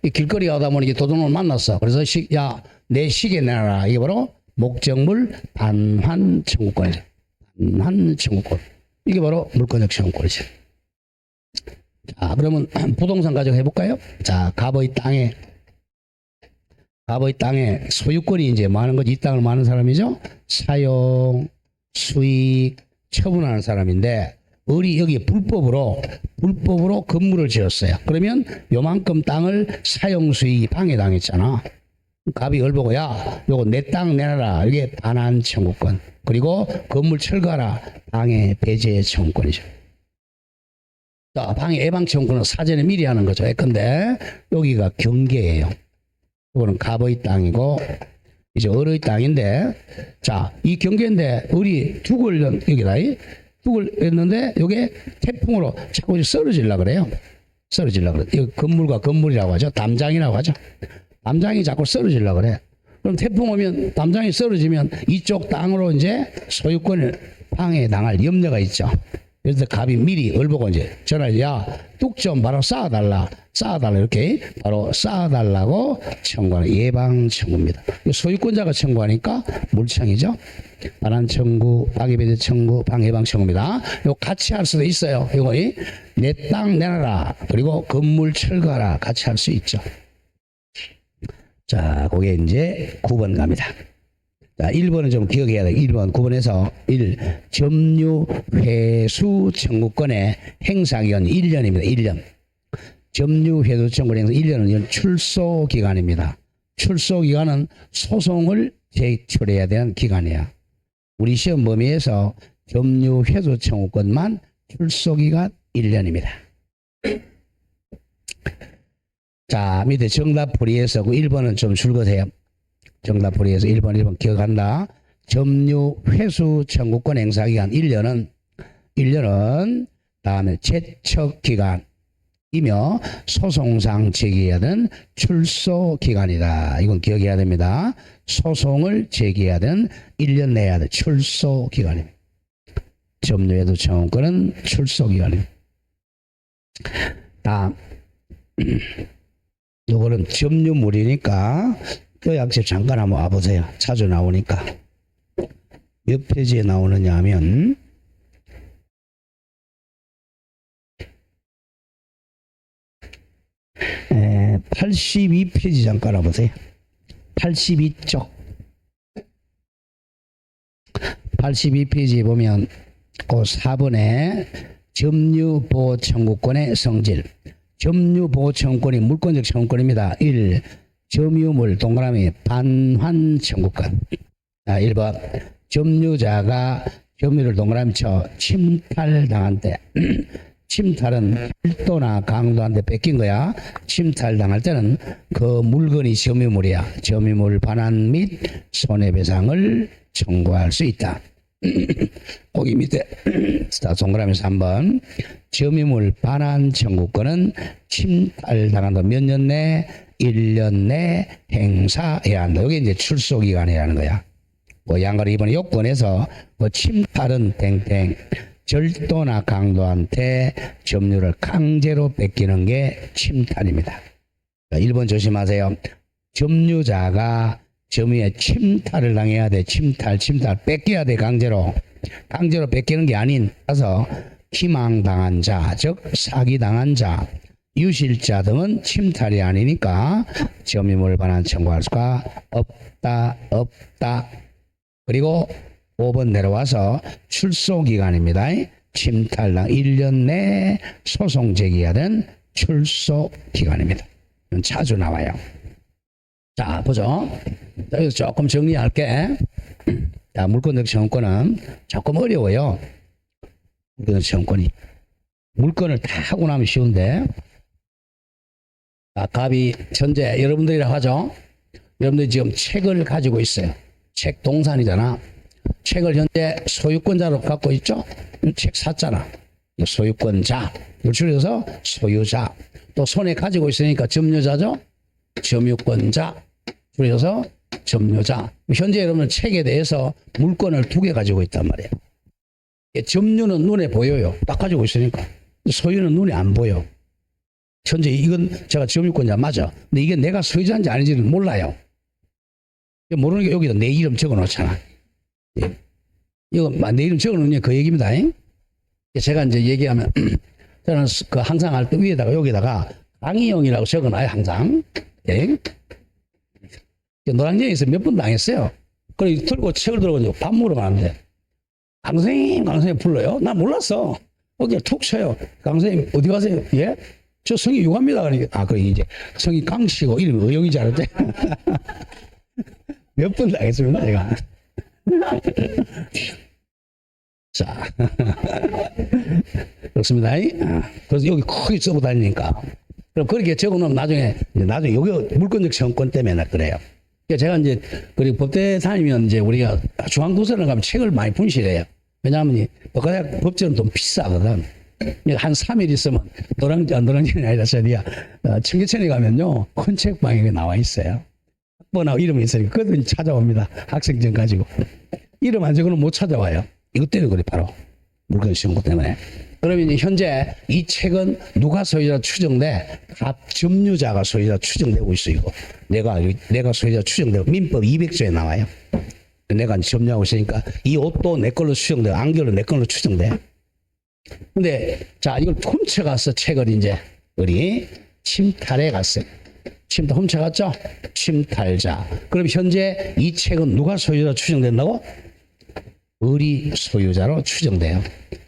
이 길거리 가다 보니 도둑놈을 만났어. 그래서 야, 내 시계 내놔라. 이게 바로 목적물 반환 청구권이죠. 반환 청구권. 이게 바로 물권적 청구권이죠. 자, 그러면 부동산 가지고 해볼까요? 자, 갑의 땅에 소유권이 이제 뭐 하는 거지? 이 땅을 뭐 하는 사람이죠? 사용, 수익, 처분하는 사람인데, 을이 여기 불법으로 건물을 지었어요. 그러면 요만큼 땅을 사용, 수익이 방해당했잖아. 갑이 을 보고, 야, 요거 내 땅 내놔라. 이게 반환 청구권. 그리고 건물 철거하라. 방해 배제 청구권이죠. 자, 방해 예방 청구는 사전에 미리 하는 거죠. 예컨대 여기가 경계예요. 이거는 갑의 땅이고 이제 을의 땅인데, 자, 이 경계인데 을이 둑을 여기다 둑을 했는데 이게 태풍으로 자꾸 쓰러질라 그래요. 쓰러질라 그래. 이 건물과 건물이라고 하죠. 담장이라고 하죠. 담장이 자꾸 쓰러질라 그래. 그럼 태풍 오면 담장이 쓰러지면 이쪽 땅으로 이제 소유권을 방해당할 염려가 있죠. 그래서 갑이 미리 을보고 이제 전화해, 야, 뚝 좀 바로 쌓아달라 이렇게 바로 쌓아달라고 청구하는 예방 청구입니다. 소유권자가 청구하니까 물청이죠. 반환 청구, 방해 배제 청구, 방해 예방 청구입니다. 이거 같이 할 수도 있어요. 이거 내 땅 내놔라. 그리고 건물 철거하라. 같이 할 수 있죠. 자, 그게 이제 9번 갑니다. 자, 1번은 좀 기억해야 돼. 1번, 9번에서 1. 점유 회수 청구권의 행사기간 1년입니다. 1년. 점유 회수 청구권 행사 1년은 출소 기간입니다. 출소 기간은 소송을 제출해야 되는 기간이야. 우리 시험 범위에서 점유 회수 청구권만 출소 기간 1년입니다. 자, 밑에 정답 풀이에서 그 1번은 좀 줄거세요. 정답 풀이에서 1번 기억한다. 점유 회수 청구권 행사 기간 1년은 다음에 제척 기간이며 소송상 제기해야 되는 출소 기간이다. 이건 기억해야 됩니다. 소송을 제기해야 되는 1년 내야 돼. 출소 기간입니다. 점유 회수 청구권은 출소 기간입니다. 다음 요거는 점유물이니까 요약집 잠깐 한번 와보세요. 자주 나오니까. 몇 페이지에 나오느냐 하면 82페이지 잠깐 와보세요. 82쪽 82페이지에 보면 그 4번에 점유보호 청구권의 성질. 점유보호 청구권이 물권적 청구권입니다. 1. 점유물 동그라미 반환 청구권. 1번 점유자가 점유를 동그라미 쳐 침탈당한 때 침탈은 필도나 강도한테 뺏긴 거야. 침탈당할 때는 그 물건이 점유물이야. 점유물 반환 및 손해배상을 청구할 수 있다. 거기 밑에 동그라미 3번 점유물 반환 청구권은 침탈당한다. 몇 년 내? 1년 내 행사해야 한다. 이게 이제 출소기간이라는 거야. 뭐 양가리 이번에 요건에서 뭐 침탈은 땡땡, 절도나 강도한테 점유를 강제로 뺏기는 게 침탈입니다. 1번 조심하세요. 점유자가 점유의 침탈을 당해야 돼. 침탈 뺏겨야 돼. 강제로 뺏기는 게 아닌 따라서 희망당한 자, 즉 사기당한 자, 유실자 등은 침탈이 아니니까 점유물 반환 청구할 수가 없다. 그리고 5번 내려와서 출소기간입니다. 침탈당 1년 내에 소송 제기하던 출소기간입니다. 이건 자주 나와요. 자, 보죠. 여기서 조금 정리할게. 자, 물권적 청구권은 조금 어려워요. 물권적 청구권이. 물건을 다 하고 나면 쉬운데. 자, 갑이 현재 여러분들이라고 하죠. 여러분들이 지금 책을 가지고 있어요. 책 동산이잖아. 책을 현재 소유권자로 갖고 있죠. 책 샀잖아. 소유권자. 이걸 줄여서 소유자. 또 손에 가지고 있으니까 점유자죠. 점유권자. 줄여서 점유자. 현재 여러분은 책에 대해서 물건을 2개 가지고 있단 말이에요. 점유는 눈에 보여요. 딱 가지고 있으니까. 소유는 눈에 안 보여. 현재 이건 제가 점유권자 맞아. 근데 이게 내가 소유자인지 아닌지는 몰라요. 모르는 게 여기다 내 이름 적어 놓잖아. 이거 내 이름 적어 놓는 게 그 얘기입니다. 제가 이제 얘기하면 저는 그 항상 할 때 위에다가 여기다가 강희영이라고 적어 놔요. 항상. 노량진에서 몇 번 당했어요. 그래 들고 책을 들고 이제 밥 먹으러 가는데 강선생님 불러요. 나 몰랐어. 거기에 툭 쳐요. 강선생님 어디 가세요? 예? 저 성이 유갑니다. 그러니까 그래 이제 성이 강씨고 이름이 의영이지 않았대. 몇 번 당했습니다. 제가. 자, 그렇습니다. 그래서 여기 크게 쓰고 다니니까. 그럼 그렇게 적어놓으면 나중에 여기 물권적 청구권 때문에 그래요. 그러니까 제가 이제 그리고 법대 다니면 이제 우리가 중앙도서를 가면 책을 많이 분실해요. 왜냐하면 법과대학 법전은 좀 비싸거든. 한 3일 있으면 노량진이 아니라 저리야 청계천에 가면요 큰 책방에 나와 있어요. 학번하고 이름이 있으니까 그것도 찾아옵니다. 학생증 가지고 이름 안 적으면 못 찾아와요. 이것 때문에 그래 바로 물건 신고 때문에. 그러면 이제 현재 이 책은 누가 소유자 추정돼? 각 점유자가 소유자 추정되고 있어요. 내가 소유자 추정되고 민법 200조에 나와요. 내가 점유하고 있으니까 이 옷도 내 걸로 추정돼, 안경도 내 걸로 추정돼. 근데 자 이걸 훔쳐갔어. 책을 이제 우리 침탈해 갔어요. 훔쳐갔죠? 침탈자. 그럼 현재 이 책은 누가 소유자 추정된다고? 의리 소유자로 추정돼요.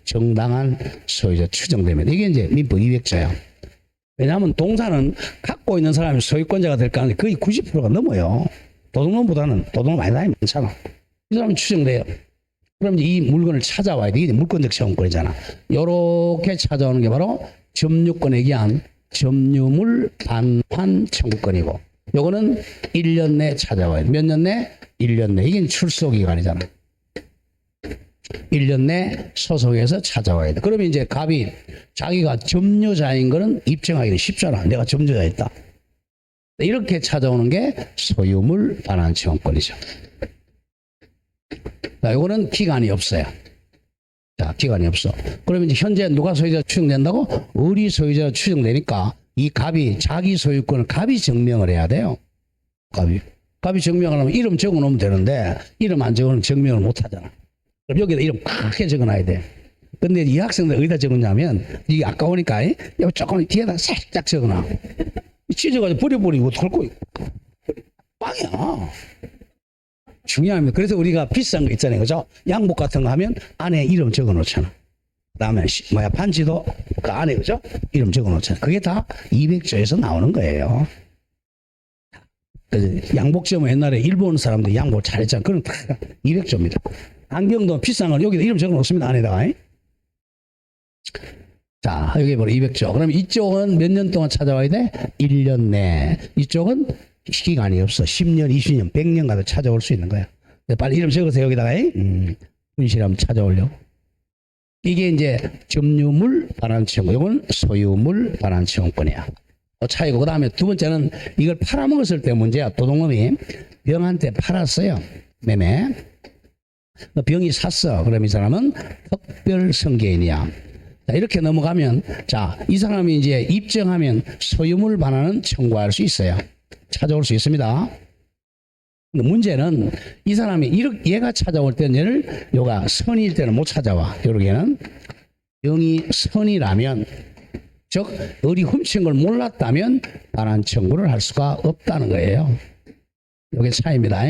정당한 소유자 추정되면 이게 이제 민법 200조예요. 왜냐하면 동산은 갖고 있는 사람이 소유권자가 될 가능성이 거의 90%가 넘어요. 도둑놈보다는 도둑놈 많이 많잖아. 이 사람은 추정돼요. 그럼 이제 이 물건을 찾아와야 돼. 이게 물권적 청구권이잖아. 요렇게 찾아오는 게 바로 점유권에 의한 점유물 반환 청구권이고, 요거는 1년 내에 찾아와야 돼. 몇 년 내? 1년 내. 이게 출소기간이잖아. 1년 내 소속해서 찾아와야 돼. 그러면 이제 갑이 자기가 점유자인 거는 입증하기는 쉽잖아. 내가 점유자였다. 이렇게 찾아오는 게 소유물 반환 청구권이죠. 자, 요거는 기간이 없어요. 자, 기간이 없어. 그러면 이제 현재 누가 소유자 추정된다고? 의리 소유자 추정되니까 이 갑이 자기 소유권을 갑이 증명을 해야 돼요. 갑이 증명을 하면 이름 적어 놓으면 되는데 이름 안 적으면 증명을 못 하잖아. 그럼 여기다 이름 크게 적어 놔야 돼. 근데 이 학생들 어디다 적었냐면 이게 아까우니까 여기 조금 뒤에다 살짝 적어 놔. 찢어가지고 버려버리고 털 거야. 빵이야. 중요합니다. 그래서 우리가 비싼 거 있잖아요. 그죠? 양복 같은 거 하면 안에 이름 적어 놓잖아. 그 다음에 반지도 그 안에 그죠? 이름 적어 놓잖아. 그게 다 200조에서 나오는 거예요. 그래서 양복점은 옛날에 일본 사람들이 양복 잘했잖아. 그럼 다 200조입니다. 안경도 비싼 걸 여기다 이름 적어 놓습니다. 안에다가. 자, 여기 바로 200조. 그럼 이쪽은 몇 년 동안 찾아와야 돼? 1년 내. 이쪽은 기간이 없어. 10년, 20년, 100년 가도 찾아올 수 있는 거야. 빨리 이름 적으세요. 여기다가. 분실하면 찾아오려고. 이게 이제 점유물 반환 청구. 이건 소유물 반환 청구권이야. 차이고. 그 다음에 두 번째는 이걸 팔아먹었을 때 문제야. 도둑놈이 병한테 팔았어요. 매매. 병이 샀어. 그럼 이 사람은 특별 성계인이야. 자, 이렇게 넘어가면, 자, 이 사람이 이제 입증하면 소유물 반환은 청구할 수 있어요. 찾아올 수 있습니다. 문제는 이 사람이 얘가 찾아올 때는 얘를 요가 선일 때는 못 찾아와. 요렇게는 병이 선이라면, 즉 어디 훔친 걸 몰랐다면 반환 청구를 할 수가 없다는 거예요. 요게 차이입니다.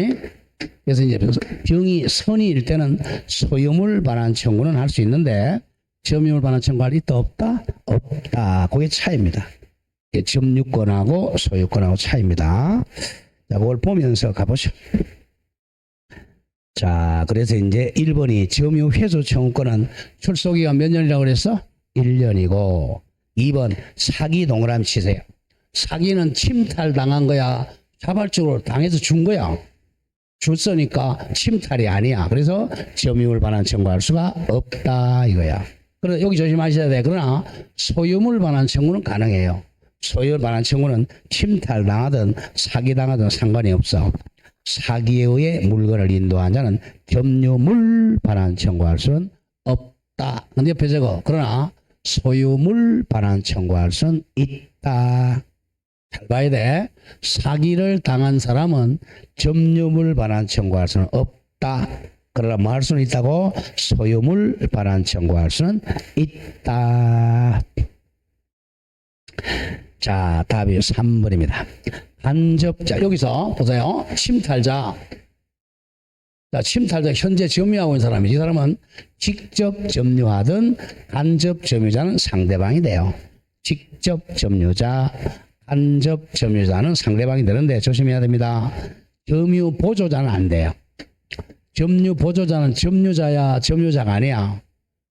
그래서 이제 병이 선이일 때는 소유물 반환 청구는 할 수 있는데 점유물 반환 청구할 있다 없다? 없다. 그게 차이입니다. 점유권하고 소유권하고 차이입니다. 자, 그걸 보면서 가보죠. 자, 그래서 이제 1번이 점유 회수 청구권은 출소기간 몇 년이라고 그랬어? 1년이고 2번 사기 동그라미 치세요. 사기는 침탈 당한 거야? 자발적으로 당해서 준 거야? 줬으니까 침탈이 아니야. 그래서 점유물 반환 청구할 수가 없다 이거야. 그래서 여기 조심하셔야 돼. 그러나 소유물 반환 청구는 가능해요. 소유물 반환 청구는 침탈 당하든 사기 당하든 상관이 없어. 사기에 의해 물건을 인도한 자는 점유물 반환 청구할 수는 없다. 근데 옆에 적어. 그러나 소유물 반환 청구할 수는 있다. 잘 봐야 돼. 사기를 당한 사람은 점유물 반환 청구할 수는 없다. 그러나 뭐 할 수는 있다고? 소유물 반환 청구할 수는 있다. 자, 답이 3번입니다. 간접자, 여기서 보세요. 침탈자. 자, 침탈자 현재 점유하고 있는 사람이, 이 사람은 직접 점유하든 간접 점유자는 상대방이 돼요. 직접 점유자, 간접 점유자는 상대방이 되는데 조심해야 됩니다. 점유 보조자는 안 돼요. 점유 보조자는 점유자야, 점유자가 아니야.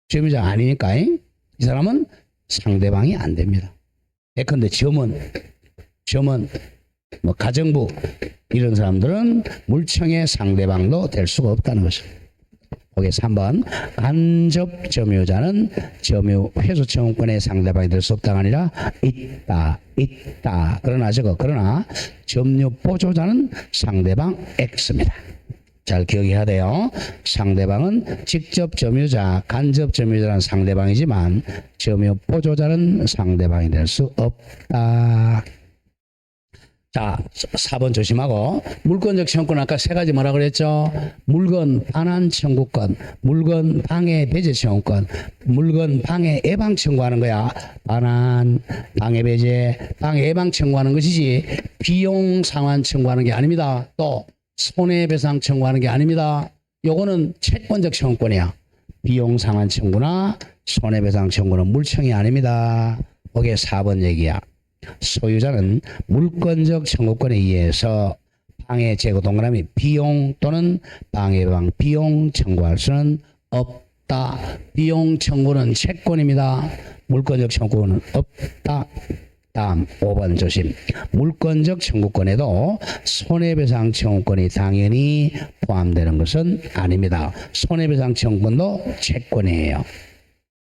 점유자가 아니니까 이 사람은 상대방이 안 됩니다. 예컨대 점원 뭐 가정부 이런 사람들은 물청의 상대방도 될 수가 없다는 것입니다. 거기에 3번 간접 점유자는 점유 회수 청구권의 상대방이 될 수 없다가 아니라 있다. 그러나 점유 보조자는 상대방 X입니다. 잘 기억해야 돼요. 상대방은 직접 점유자, 간접 점유자는 상대방이지만 점유 보조자는 상대방이 될 수 없다. 자, 4번 조심하고, 물권적 청구권 아까 세 가지 뭐라 그랬죠? 물건 반환 청구권, 물건 방해 배제 청구권, 물건 방해 예방 청구하는 거야. 반환, 방해 배제, 방해 예방 청구하는 것이지 비용 상환 청구하는 게 아닙니다. 또 손해배상 청구하는 게 아닙니다. 요거는 채권적 청구권이야. 비용 상환 청구나 손해배상 청구는 물청이 아닙니다. 거기에 4번 얘기야. 소유자는 물권적 청구권에 의해서 방해 제거 동그라미 비용 또는 방해 예방 비용 청구할 수는 없다. 비용 청구는 채권입니다. 물권적 청구는 없다. 다음 5번 조심. 물권적 청구권에도 손해배상 청구권이 당연히 포함되는 것은 아닙니다. 손해배상 청구권도 채권이에요.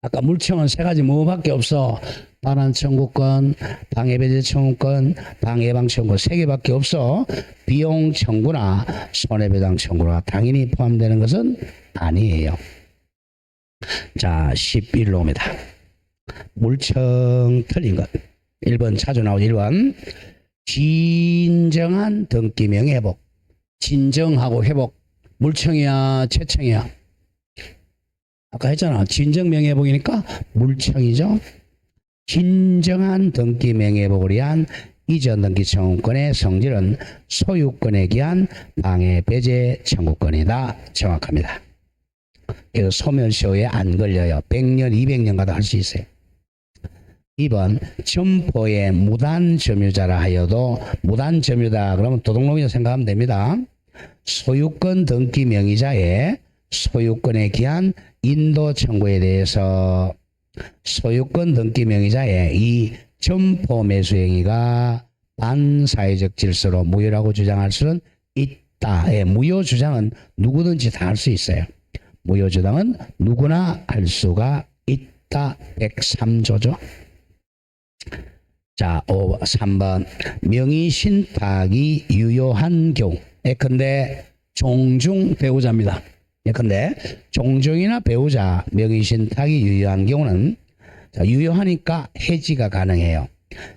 아까 물청은 세 가지 뭐밖에 없어. 반환 청구권, 방해배제 청구권, 방해예방 청구권 세 개밖에 없어. 비용 청구나 손해배상 청구가 당연히 포함되는 것은 아니에요. 자, 11호입니다. 물청 틀린 것. 1번 자주 나오죠. 1번 진정한 등기 명예회복. 진정하고 회복. 물청이야 채청이야? 아까 했잖아. 진정 명예회복이니까 물청이죠. 진정한 등기 명예회복을 위한 이전 등기 청구권의 성질은 소유권에 기한 방해 배제 청구권이다. 정확합니다. 그래서 소멸시효에 안 걸려요. 100년, 200년 가도 할 수 있어요. 2번 점포의 무단 점유자라 하여도 무단 점유다 그러면 도둑놈이라고 생각하면 됩니다. 소유권 등기 명의자의 소유권에 기한 인도 청구에 대해서 소유권 등기 명의자의 이 점포 매수 행위가 반사회적 질서로 무효라고 주장할 수는 있다. 무효 주장은 누구든지 다 할 수 있어요. 무효 주장은 누구나 할 수가 있다. 103조죠. 자, 3번 명의 신탁이 유효한 경우 예컨대 종중 배우자입니다. 예컨대 종종이나 배우자 명의신탁이 유효한 경우는 자, 유효하니까 해지가 가능해요.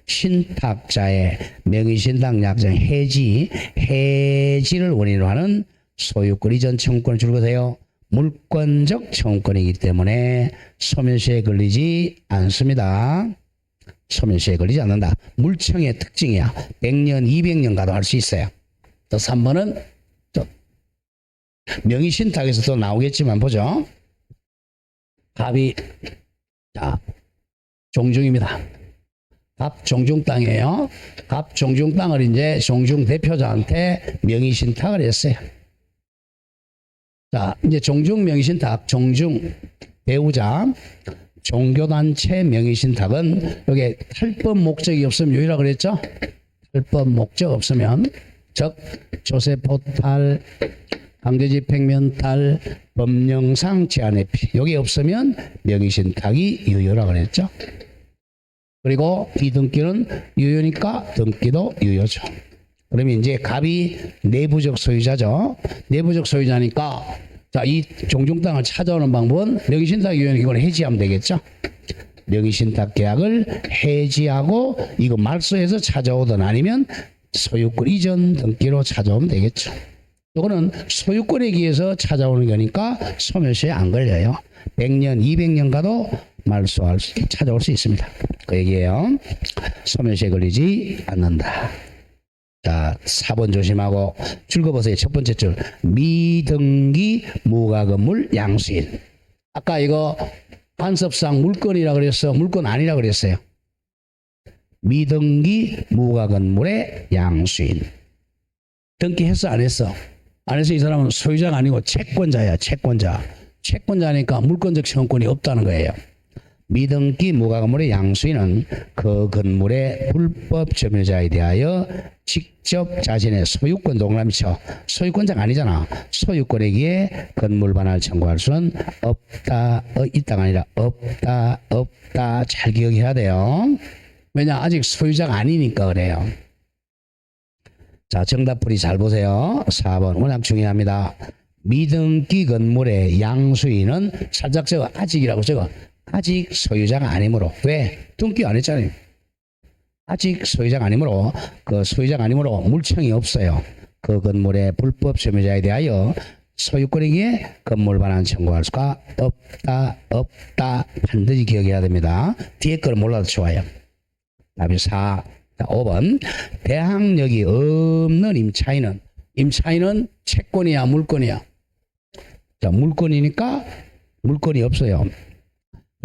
신탁자의 명의신탁 약정 해지를 원인으로 하는 소유권 이전 청구권을 줄거세요. 물권적 청구권이기 때문에 소멸시효에 걸리지 않습니다. 소멸시효에 걸리지 않는다. 물청의 특징이야. 100년, 200년 가도 할 수 있어요. 또 3번은 명의신탁에서도 나오겠지만 보죠. 갑이 자 종중입니다. 갑 종중 땅이에요. 갑 종중 땅을 이제 종중 대표자한테 명의신탁을 했어요. 자, 이제 종중 명의신탁, 종중 배우자, 종교단체 명의신탁은 여기 탈법 목적이 없으면 유효라 그랬죠? 탈법 목적 없으면, 즉 조세포탈, 강제집행면탈, 법령상 제한회피 여기 없으면 명의신탁이 유효라 그랬죠? 그리고 비등기는 유효니까 등기도 유효죠. 그러면 이제 갑이 내부적 소유자죠. 내부적 소유자니까 자, 이 종중 땅을 찾아오는 방법은 명의신탁 유효는 이걸 해지하면 되겠죠. 명의신탁 계약을 해지하고 이거 말소해서 찾아오든 아니면 소유권 이전 등기로 찾아오면 되겠죠. 이거는 소유권에 의해서 찾아오는 거니까 소멸시효에 안 걸려요. 100년, 200년 가도 찾아올 수 있습니다. 그 얘기예요. 소멸시효에 걸리지 않는다. 자, 4번 조심하고 줄거보세요. 첫 번째 줄. 미등기 무가건물 양수인. 아까 이거 간섭상 물건이라 그랬어. 물건 아니라 그랬어요. 미등기 무가건물의 양수인. 등기했어 안 했어? 안 해서 이 사람은 소유자가 아니고 채권자야. 채권자니까 물권적 청구권이 없다는 거예요. 미등기 무가건물의 양수인은 그 건물의 불법 점유자에 대하여 직접 자신의 소유권 동그라미쳐 소유권자가 아니잖아. 소유권에게 건물 반환을 청구할 수는 없다. 있다가 아니라 없다. 잘 기억해야 돼요. 왜냐 아직 소유자가 아니니까 그래요. 자, 정답풀이 잘 보세요. 4번 워낙 중요합니다. 미등기 건물의 양수인은 살짝 적어 아직이라고 적어. 아직 소유자가 아니므로. 왜? 등기 안 했잖아요. 아직 소유자가 아니므로 그 소유자가 아니므로 물청이 없어요. 그 건물의 불법 소유자에 대하여 소유권에게 건물 반환 청구할 수가 없다. 반드시 기억해야 됩니다. 뒤에 걸 몰라도 좋아요. 답이 4. 자, 5번 대항력이 없는 임차인은 채권이야 물건이야? 자, 물건이니까 물건이 없어요.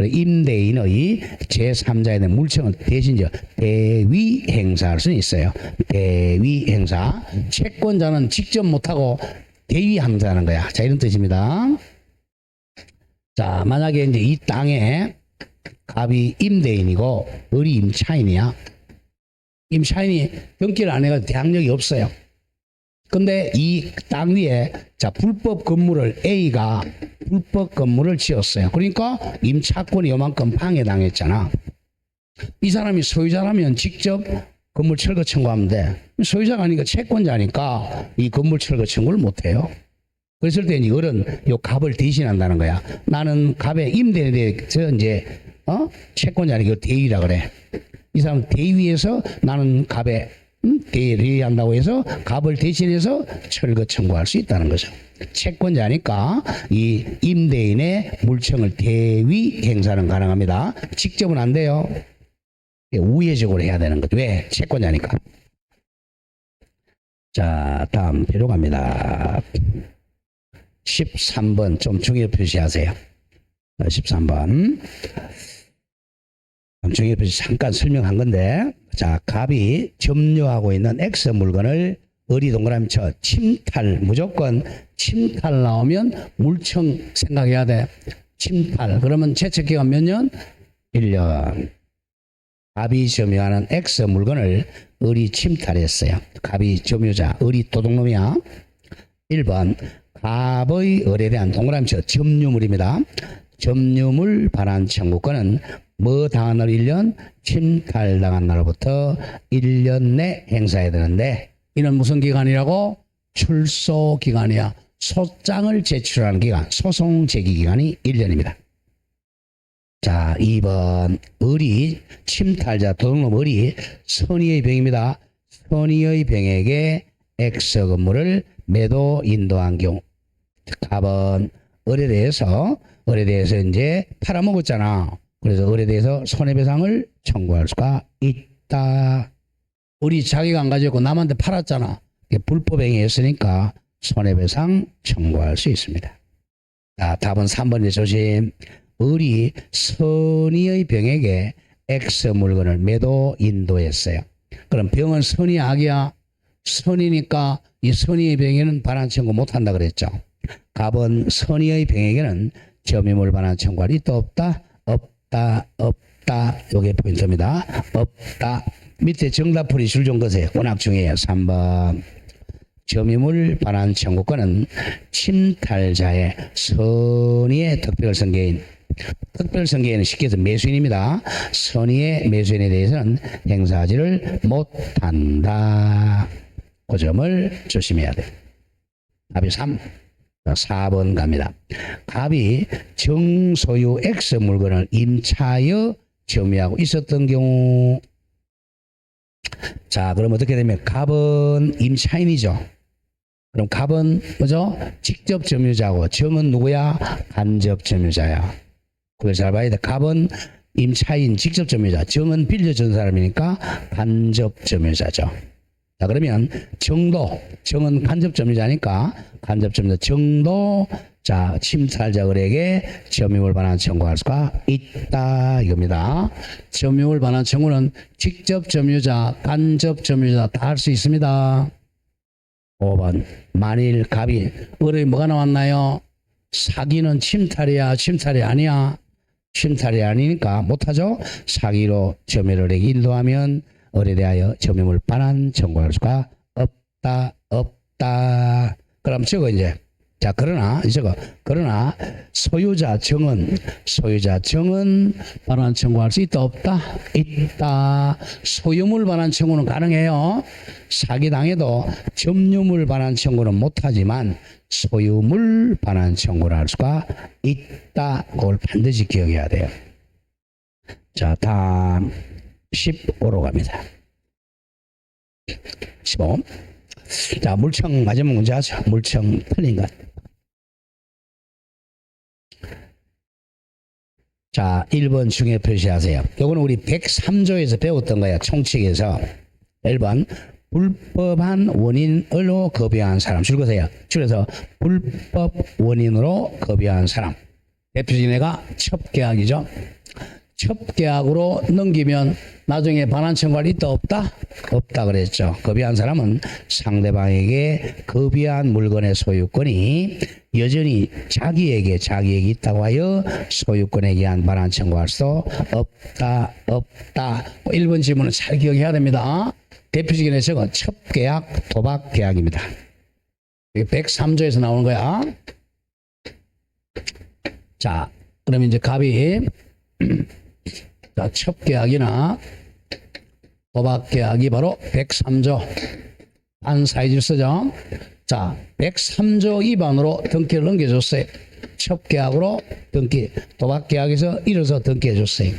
임대인의 제3자에 대한 물청을 대신 대위 행사할 수는 있어요. 대위 행사. 채권자는 직접 못하고 대위 행사하는 거야. 자, 이런 뜻입니다. 자, 만약에 이제 이 땅에 갑이 임대인이고 을이 임차인이야. 임차인이 등기를 안 해가지고 대항력이 없어요. 근데 이 땅 위에 자 불법 건물을 A가 불법 건물을 지었어요. 그러니까 임차권이 요만큼 방해당했잖아. 이 사람이 소유자라면 직접 건물 철거 청구하면 돼. 소유자가 아니니까 채권자니까 이 건물 철거 청구를 못해요. 그랬을 때 이제 을은 요 갑을 대신한다는 거야. 나는 갑의 임대에 대해서 이제 채권자니까 대위라 그래. 이 사람 대위에서 나는 갑의 대리한다고 해서 갑을 대신해서 철거 청구할 수 있다는 거죠. 채권자니까 이 임대인의 물청을 대위 행사는 가능합니다. 직접은 안 돼요. 우회적으로 해야 되는 거죠. 왜? 채권자니까. 자, 다음 표로 갑니다. 13번 좀 중요 표시하세요. 13번. 중요 표시 잠깐 설명한 건데, 자, 갑이 점유하고 있는 X 물건을 을이 동그라미 쳐 침탈, 무조건 침탈 나오면 물청 생각해야 돼. 침탈. 그러면 채척기간 몇 년? 1년. 갑이 점유하는 X 물건을 을이 침탈했어요. 갑이 점유자, 을이 도둑놈이야. 1번 갑의 을에 대한 동그라미 쳐 점유물입니다. 점유물 반환 청구권은 뭐 당한 날 1년, 침탈당한 날부터 1년 내 행사해야 되는데 이는 무슨 기간이라고? 출소 기간이야. 소장을 제출하는 기간, 소송 제기 기간이 1년입니다. 자, 2번 의리, 침탈자, 도둑놈 의리, 선의의 병입니다. 선의의 병에게 X 건물을 매도 인도한 경우. 갑은 을에 대해서 이제 팔아먹었잖아. 그래서 을에 대해서 손해배상을 청구할 수가 있다. 을이 자기가 안 가지고 남한테 팔았잖아. 불법 행위했으니까 손해배상 청구할 수 있습니다. 자, 답은 3번에 조심. 을이 선의의 병에게 X 물건을 매도 인도했어요. 그럼 병은 선의 악이야. 선의니까 이 선의의 병에는 반환 청구 못한다 그랬죠. 갑은 선의의 병에게는 점유물 반환 청구할 있다 없다? 없다. 요게 포인트입니다. 없다. 밑에 정답풀이 줄 좀 거세요. 워낙 중요해요. 3번. 점유물 반환 청구권은 침탈자의 선의의 특별선계인, 특별선계인은 쉽게 해서 매수인입니다. 선의의 매수인에 대해서는 행사하지를 못한다. 그 점을 조심해야 돼요. 답이 3. 4번 갑니다. 갑이 정소유 X 물건을 임차하여 점유하고 있었던 경우. 자, 그럼 어떻게 되면 갑은 임차인이죠. 그럼 갑은 뭐죠? 직접 점유자고 정은 누구야? 간접 점유자야. 그걸 잘 봐야 돼. 갑은 임차인 직접 점유자, 정은 빌려준 사람이니까 간접 점유자죠. 자, 그러면 정은 간접 점유자니까 간접 점유자 정도, 자, 침탈자 을에게 점유물 반환 청구할 수가 있다 이겁니다. 점유물 반환 청구는 직접 점유자, 간접 점유자 다 할 수 있습니다. 5번. 만일 갑이 을의 뭐가 나왔나요? 사기는 침탈이야, 침탈이 아니야? 침탈이 아니니까 못하죠. 사기로 점유를 에게 인도하면 을에 대하여 점유물 반환 청구할 수가 없다. 그럼 저거 이제, 자, 그러나 소유자 정은 반환 청구할 수 있다 없다? 있다. 소유물 반환 청구는 가능해요. 사기당해도 점유물 반환 청구는 못하지만 소유물 반환 청구를 할 수가 있다. 그걸 반드시 기억해야 돼요. 자, 다음 15로 갑니다. 15. 자, 물청 마지막 문제 하죠. 물청 틀린 것. 자, 1번 중에 표시하세요. 요거는 우리 103조에서 배웠던 거야. 총칙에서. 1번. 불법한 원인으로 급여한 사람. 줄거세요. 줄여서 불법 원인으로 급여한 사람. 대표적인 애가 첩계약이죠. 첩계약으로 넘기면 나중에 반환 청구할 있다 없다? 없다 그랬죠. 급여한 사람은 상대방에게 급여한 물건의 소유권이 여전히 자기에게 있다고 하여 소유권에 의한 반환 청구할 수 없다. 1번 질문은 잘 기억해야 됩니다. 대표적인 해석은 첩계약, 도박계약입니다. 103조에서 나오는 거야. 자, 그럼 이제 갑이 자, 첩계약이나 도박계약이 바로 103조 한 사이즈를 쓰죠. 자, 103조 위반으로 등기를 넘겨줬어요. 첩계약으로 등기, 도박계약에서 이뤄서 등기해줬어요.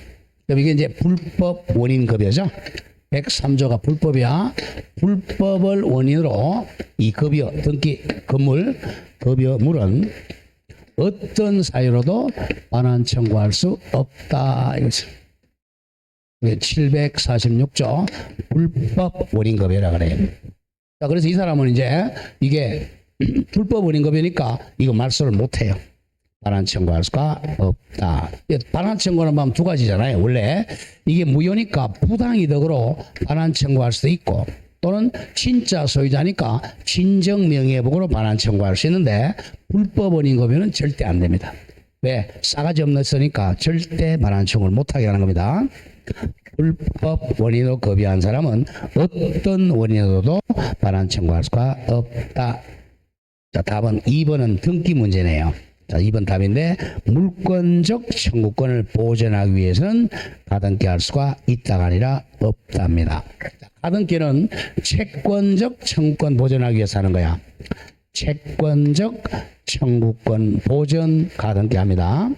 그럼 이게 이제 불법 원인 급여죠. 103조가 불법이야. 불법을 원인으로 이 급여, 등기, 건물, 급여물은 어떤 사유로도 반환 청구할 수 없다. 이거죠. 746조 불법 원인급여라 그래요. 자, 그래서 이 사람은 이제 이게 불법 원인급여니까 이거 말소를 못해요. 반환 청구할 수가 없다. 반환 청구는 보면 두 가지잖아요. 원래 이게 무효니까 부당이득으로 반환 청구할 수도 있고, 또는 진짜 소유자니까 진정 명예회복으로 반환 청구할 수 있는데, 불법 원인급여는 절대 안 됩니다. 왜? 싸가지 없었으니까 절대 반환 청구를 못하게 하는 겁니다. 불법 원인으로 급여한 사람은 어떤 원인으로도 반환 청구할 수가 없다. 자, 답은 2번은 등기 문제네요. 자, 2번 답인데, 물권적 청구권을 보존하기 위해서는 가등기할 수가 있다가 아니라 없답니다. 가등기는 채권적 청구권 보존하기 위해서 하는 거야. 채권적 청구권 보전 가등기 합니다.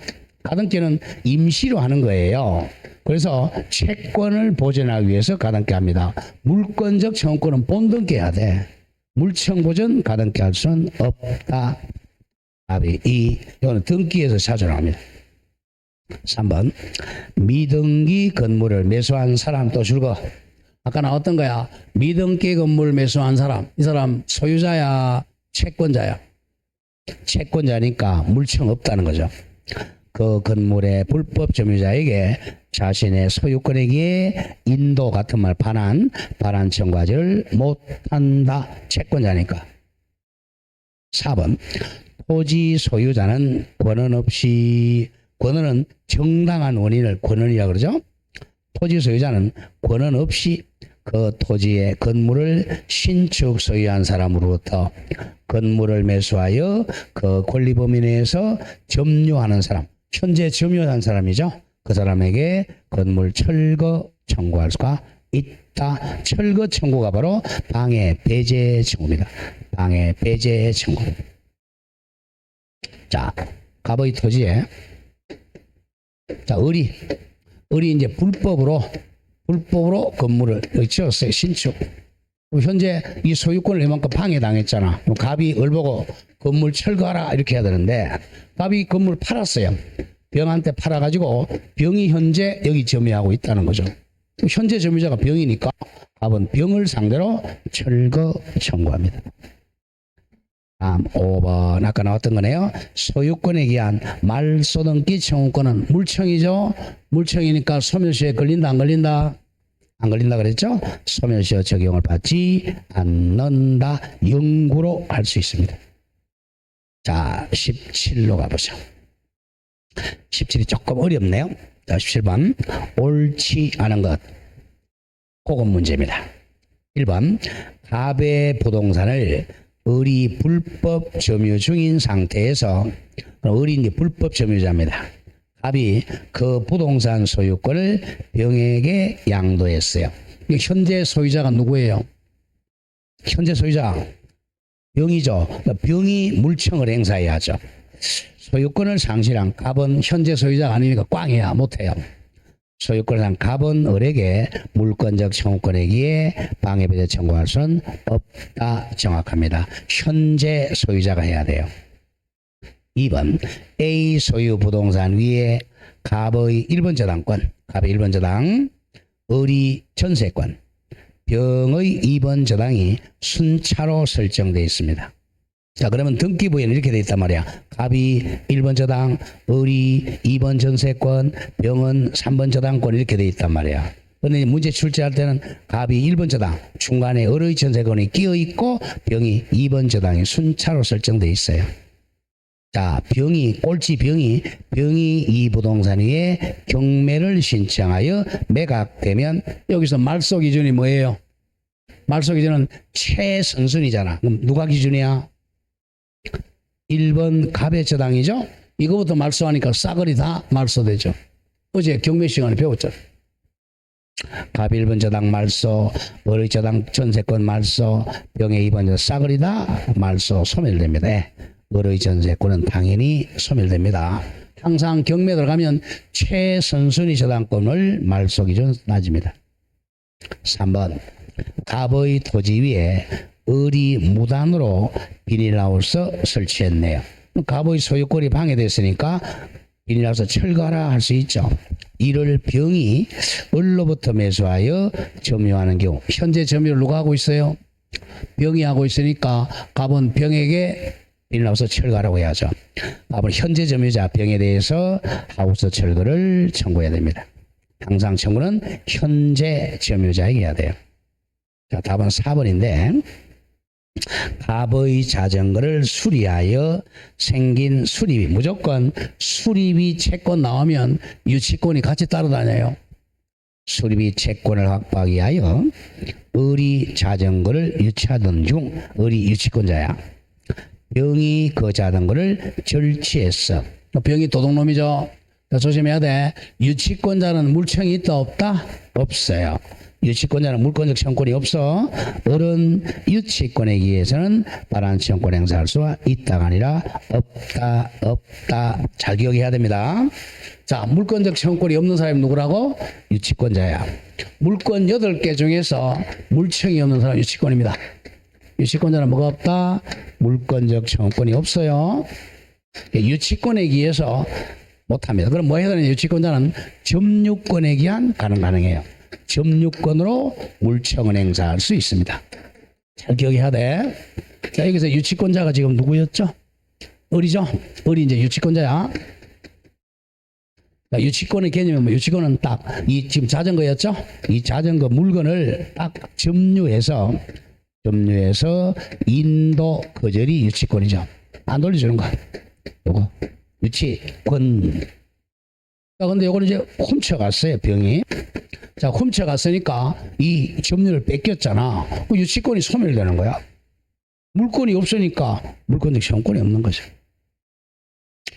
가등기는 임시로 하는 거예요. 그래서 채권을 보전하기 위해서 가등기 합니다. 물권적 청구권은 본등기 해야 돼. 물청보전 가등기 할 수는 없다. 답이 2. 이거는 등기에서 찾아나옵니다. 3번 미등기 건물을 매수한 사람 또 줄거. 아까 나왔던 거야. 미등기 건물 매수한 사람. 이 사람 소유자야 채권자야. 채권자니까 물청 없다는 거죠. 그 건물의 불법 점유자에게 자신의 소유권에게 인도 같은 말 반환 청구하지를 못한다. 채권자니까. 4번 토지 소유자는 권한 없이, 권한은 정당한 원인을 권한이라고 그러죠. 토지 소유자는 권한 없이 그 토지의 건물을 신축 소유한 사람으로부터 건물을 매수하여 그 권리 범위 내에서 점유하는 사람, 현재 점유한 사람이죠. 그 사람에게 건물 철거 청구할 수가 있다. 철거 청구가 바로 방해 배제 청구입니다. 방해 배제 청구. 자, 갑의 토지에 자, 을이 이제 불법으로 건물을 지었어요. 신축. 현재 이 소유권을 이만큼 방해당했잖아. 갑이 을 보고 건물 철거하라 이렇게 해야 되는데 갑이 건물 팔았어요. 병한테 팔아가지고 병이 현재 여기 점유하고 있다는 거죠. 현재 점유자가 병이니까 갑은 병을 상대로 철거 청구합니다. 다음 5번 아까 나왔던 거네요. 소유권에 기한 말소등기 청구권은 물청이죠. 물청이니까 소멸시효에 걸린다 안 걸린다? 안 걸린다 그랬죠? 소멸시효 적용을 받지 않는다. 영구로 할 수 있습니다. 자 17로 가보죠. 17이 조금 어렵네요. 자 17번 옳지 않은 것. 그건 문제입니다. 1번 갑의 부동산을 을이 불법 점유 중인 상태에서 을이 이제 불법 점유자입니다. 갑이 그 부동산 소유권을 병에게 양도했어요. 현재 소유자가 누구예요? 현재 소유자 병이죠. 병이 물청을 행사해야죠. 소유권을 상실한 갑은 현재 소유자가 아니니까 꽝이야. 못해요. 소유권을 한 갑은 을에게 물권적 청구권에게 방해배제 청구할 수는 없다. 정확합니다. 현재 소유자가 해야 돼요. 2번 A 소유 부동산 위에 갑의 1번 저당권, 갑의 1번 저당, 을이 전세권, 병의 2번 저당이 순차로 설정되어 있습니다. 자, 그러면 등기부에는 이렇게 되어 있단 말이야. 갑이 1번 저당, 을이 2번 전세권, 병은 3번 저당권 이렇게 되어 있단 말이야. 그런데 문제 출제할 때는 갑이 1번 저당, 중간에 을의 전세권이 끼어 있고 병이 2번 저당이 순차로 설정되어 있어요. 자, 꼴찌 병이 이 부동산 위에 경매를 신청하여 매각되면 여기서 말소 기준이 뭐예요? 말소 기준은 최선순위잖아. 그럼 누가 기준이야? 1번 갑의 저당이죠. 이거부터 말소하니까 싸그리 다 말소되죠. 어제 경매 시간에 배웠죠. 갑 1번 저당 말소, 을의 저당 전세권 말소, 병의 2번 저당 싸그리 다 말소 소멸됩니다. 을의 전세권은 당연히 소멸됩니다. 항상 경매 들어가면 최선순위 저당권을 말소 기준 따집니다. 3번 갑의 토지 위에 을이 무단으로 비닐하우스 설치했네요. 갑의 소유권이 방해됐으니까 비닐하우스 철거하라 할 수 있죠. 이를 병이 을로부터 매수하여 점유하는 경우 현재 점유를 누가 하고 있어요? 병이 하고 있으니까 갑은 병에게 비닐하우스 철거하라고 해야죠. 갑은 현재 점유자 병에 대해서 하우스 철거를 청구해야 됩니다. 항상 청구는 현재 점유자에게 해야 돼요. 자, 답은 4번인데 갑의 자전거를 수리하여 생긴 수리비, 무조건 수리비 채권 나오면 유치권이 같이 따라다녀요. 수리비 채권을 확보하기 위하여 을이 자전거를 유치하던 중 을이 유치권자야. 병이 그 자전거를 절취했어. 병이 도둑놈이죠. 조심해야 돼. 유치권자는 물청이 있다 없다? 없어요. 유치권자는 물권적 청구권이 없어. 어른 유치권에 의해서는 반환 청구권 행사할 수가 있다가 아니라 없다. 잘 기억해야 됩니다. 자, 물권적 청구권이 없는 사람이 누구라고? 유치권자야. 물권 8개 중에서 물청이 없는 사람이 유치권입니다. 유치권자는 뭐가 없다? 물권적 청구권이 없어요. 유치권에 의해서 못합니다. 그럼 뭐 해야 되느냐? 유치권자는 점유권에 의한 가능해요. 점유권으로 물청을 행사할 수 있습니다. 잘 기억해야 돼. 자, 여기서 유치권자가 지금 누구였죠? 을이죠? 을이 이제 유치권자야. 자, 유치권의 개념은 뭐 유치권은 딱 이 지금 자전거였죠? 이 자전거 물건을 딱 점유해서 인도 거절이 유치권이죠. 안 돌려주는 거. 요거 유치권. 자, 근데 요거는 이제 훔쳐갔어요, 병이. 자, 훔쳐갔으니까 이 점유를 뺏겼잖아. 그 유치권이 소멸되는 거야. 물건이 없으니까 물권적 청구권이 없는 거죠.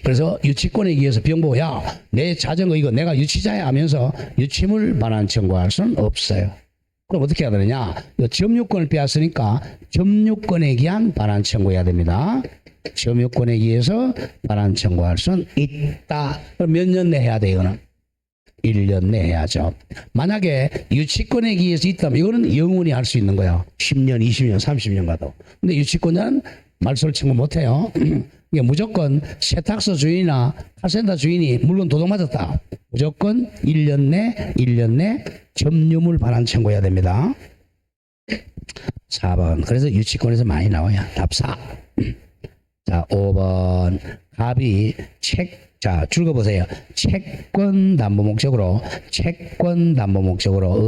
그래서 유치권에 의해서 병보고, 야, 내 자전거 이거 내가 유치자야 하면서 유치물 반환 청구할 수는 없어요. 그럼 어떻게 해야 되느냐? 점유권을 빼앗으니까 점유권에 의한 반환 청구해야 됩니다. 점유권에 의해서 반환 청구할 수는 있다. 그럼 몇 년 내 해야 돼, 이거는? 1년 내 해야죠. 만약에 유치권에 의해서 있다면 이거는 영원히 할 수 있는 거야. 10년, 20년, 30년 가도. 근데 유치권자는 말소를 청구 못 해요. 이게 무조건 세탁소 주인이나 카센터 주인이 물건 도둑 맞았다. 무조건 1년 내 점유물 반환 청구해야 됩니다. 4번. 그래서 유치권에서 많이 나와요. 답 4. 자, 5번. 갑이 자, 줄거보세요. 채권 담보 목적으로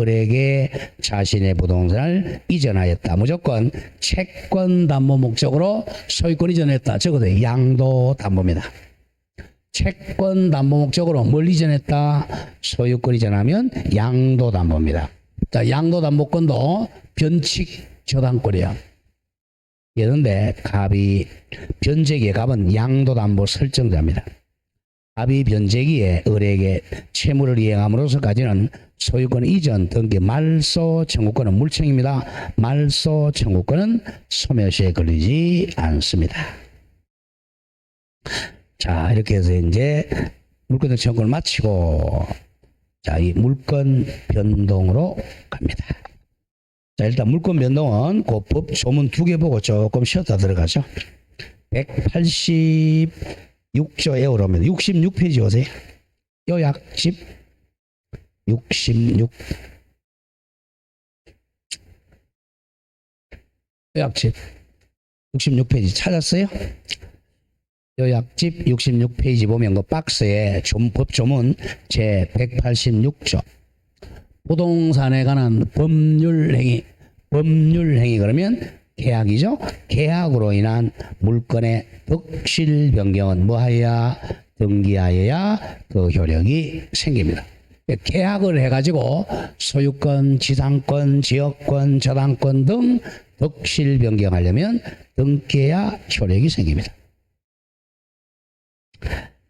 을에게 자신의 부동산을 이전하였다. 무조건 채권 담보 목적으로 소유권 이전했다. 적어도 양도 담보입니다. 채권 담보 목적으로 뭘 이전했다? 소유권 이전하면 양도 담보입니다. 자, 양도 담보권도 변칙 저당권이야. 예컨대 갑이 변제기에 갑은 양도 담보 설정자입니다. 갑이 변제기에 을에게 채무를 이행함으로써까지는 소유권 이전 등기 말소 청구권은 물청입니다. 말소 청구권은 소멸시에 걸리지 않습니다. 자, 이렇게 해서 이제 물권적 청구권을 마치고, 자, 이 물권 변동으로 갑니다. 자, 일단 물권 변동은 그 법 조문 2개 보고 조금 쉬었다 들어가죠. 186조 에어로입니다. 66페이지 오세요. 요약집 66. 요약집 66페이지 찾았어요? 요약집 66페이지 보면 그 박스에 법조문 제 186조 부동산에 관한 법률행위 그러면 계약이죠. 계약으로 인한 물건의 덕실 변경은 뭐하여야? 등기하여야 그 효력이 생깁니다. 계약을 해가지고 소유권, 지상권, 지역권, 저당권 등 덕실 변경하려면 등기해야 효력이 생깁니다.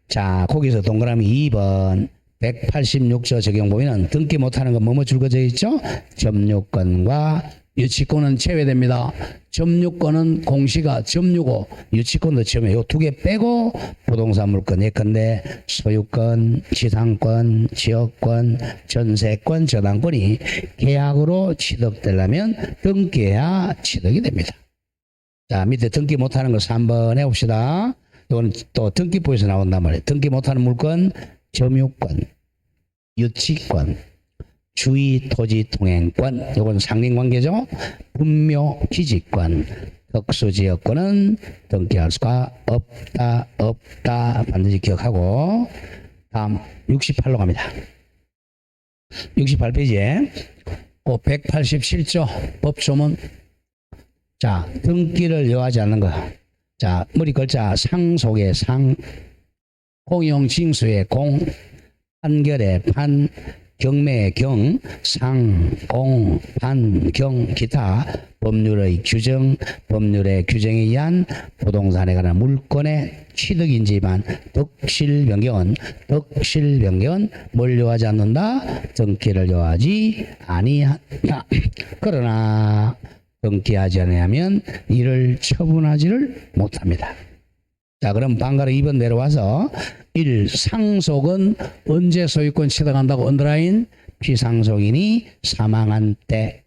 자, 거기서 동그라미 2번 186조 적용 보면은 등기 못하는 건 뭐뭐 줄거져 있죠? 점유권과 유치권은 제외됩니다. 점유권은 공시가 점유고 유치권도 점유. 요 2개 빼고 부동산 물건 예컨대 소유권, 지상권, 지역권, 전세권, 저당권이 계약으로 취득되려면 등기해야 취득이 됩니다. 자, 밑에 등기 못하는 거 3번 해봅시다. 이거는 또 등기부에서 나온단 말이에요. 등기 못하는 물건 점유권, 유치권, 주의 토지 통행권, 이건 상린관계죠. 분묘 기지권, 특수지역권은 등기할 수가 없다. 반드시 기억하고, 다음 68로 갑니다. 68페이지에 187조 법조문. 자, 등기를 요하지 않는 거. 자, 머리 글자 상속의 상, 공용징수의 공, 판결의 판, 경매, 경, 상, 공, 판, 경, 기타 법률의 규정, 법률의 규정에 의한 부동산에 관한 물건의 취득인지만 덕실 변경은 뭘 요하지 않는다? 등기를 요하지 아니한다. 그러나 등기하지 않으면 이를 처분하지를 못합니다. 자, 그럼 방가로 2번 내려와서 1. 상속은 언제 소유권 취득한다고 언더라인? 피상속인이 사망한 때.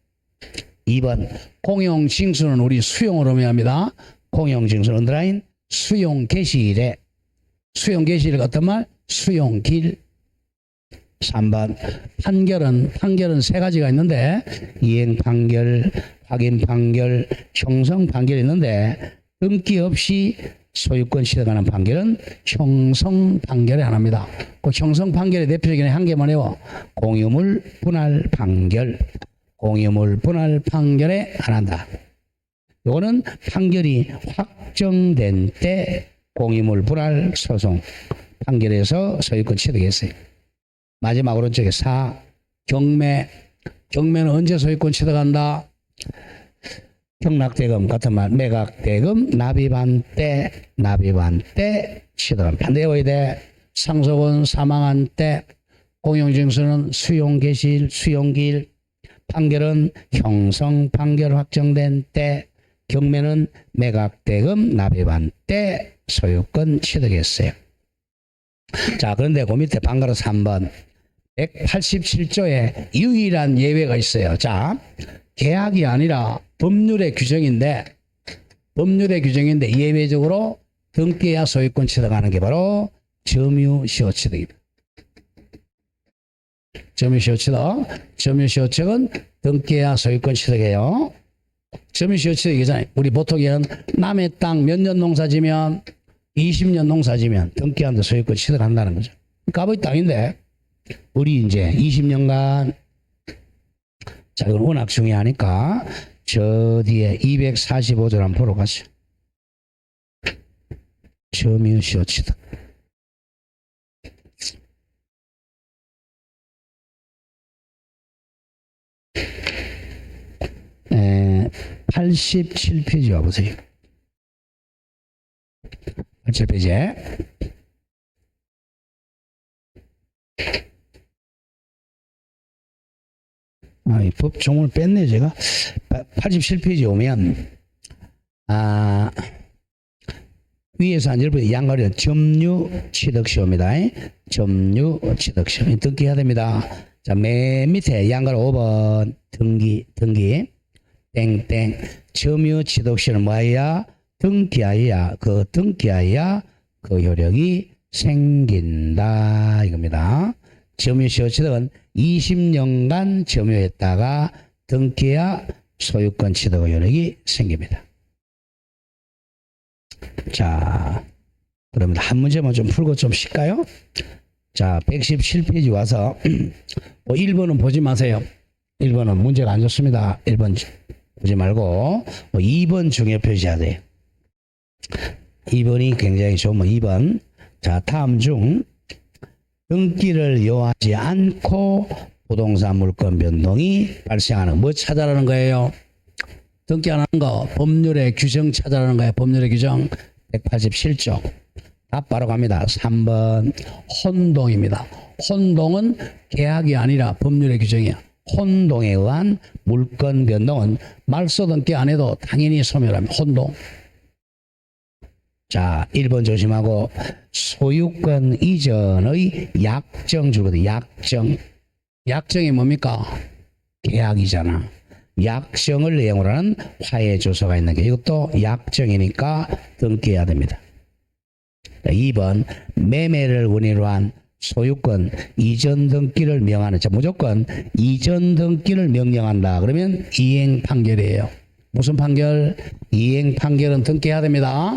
2번 공용징수는 우리 수용으로 의미합니다. 공용징수는 언더라인? 수용 개시일에. 수용 개시일이 어떤 말? 수용길. 3번 판결은 세 가지가 있는데 이행 판결, 확인 판결, 형성 판결이 있는데 등기 없이 소유권 취득하는 판결은 형성 판결에 한합니다. 그 형성 판결의 대표적인 한 개만 해요. 공유물 분할 판결. 공유물 분할 판결에 한한다. 요거는 판결이 확정된 때 공유물 분할 소송 판결에서 소유권 취득했어요. 마지막 오른쪽에 4. 경매는 언제 소유권 취득한다? 경락대금 같은 말, 매각대금 납입한 때 취득한 반대 외워야 돼. 상속은 사망한 때, 공용징수는 수용개시일, 수용기일, 판결은 형성 판결 확정된 때, 경매는 매각대금 납입한 때 소유권 취득했어요. 자, 그런데 그 밑에 방가로 3번 187조에 유일한 예외가 있어요. 자, 계약이 아니라 법률의 규정인데 예외적으로 등기해야 소유권 취득하는 게 바로 점유시효취득입니다. 점유시효취득은 등기해야 소유권 취득해요. 점유시효취득이잖아요. 우리 보통 얘는 남의 땅 몇 년 농사지면 20년 농사지면 등기하는데 소유권 취득한다는 거죠. 갑의 땅인데 우리 이제 20년간 자, 이건 워낙 중요하니까 저 뒤에 245절 한번 보러 가시죠. 점유시효취득. 87페이지 와보세요. 87페이지에 이 법종을 뺐네 제가. 87페이지 오면 위에서 한 10번 양가리는 점유취득시효입니다. 점유취득시효 등기해야 됩니다. 자, 맨 밑에 양가리 5번 등기 땡땡 점유취득시효는 뭐야? 등기하여야 그 효력이 생긴다 이겁니다. 점유시효취득은 20년간 점유했다가 등기해야 소유권 취득 효력이 생깁니다. 자, 그러면 한 문제만 좀 풀고 좀 쉴까요? 자, 117페이지 와서 1번은 보지 마세요. 1번은 문제가 안 좋습니다. 1번 보지 말고 2번 중요 표시해야 돼요. 2번이 굉장히 좋으면 2번. 자, 다음 중 등기를 요하지 않고 부동산 물권 변동이 발생하는 뭐 찾아라는 거예요? 등기 안 하는 거 법률의 규정 찾아라는 거예요. 법률의 규정 187조. 답 바로 갑니다. 3번 혼동입니다. 혼동은 계약이 아니라 법률의 규정이야. 혼동에 의한 물권 변동은 말소 등기 안 해도 당연히 소멸합니다. 혼동. 자, 1번 조심하고 소유권 이전의 약정 주거든. 약정이 뭡니까? 계약이잖아. 약정을 내용으로 하는 화해 조서가 있는 게 이것도 약정이니까 등기해야 됩니다. 자, 2번 매매를 원인으로 한 소유권 이전 등기를 명하는. 자, 무조건 이전 등기를 명령한다. 그러면 이행 판결이에요. 무슨 판결? 이행 판결은 등기해야 됩니다.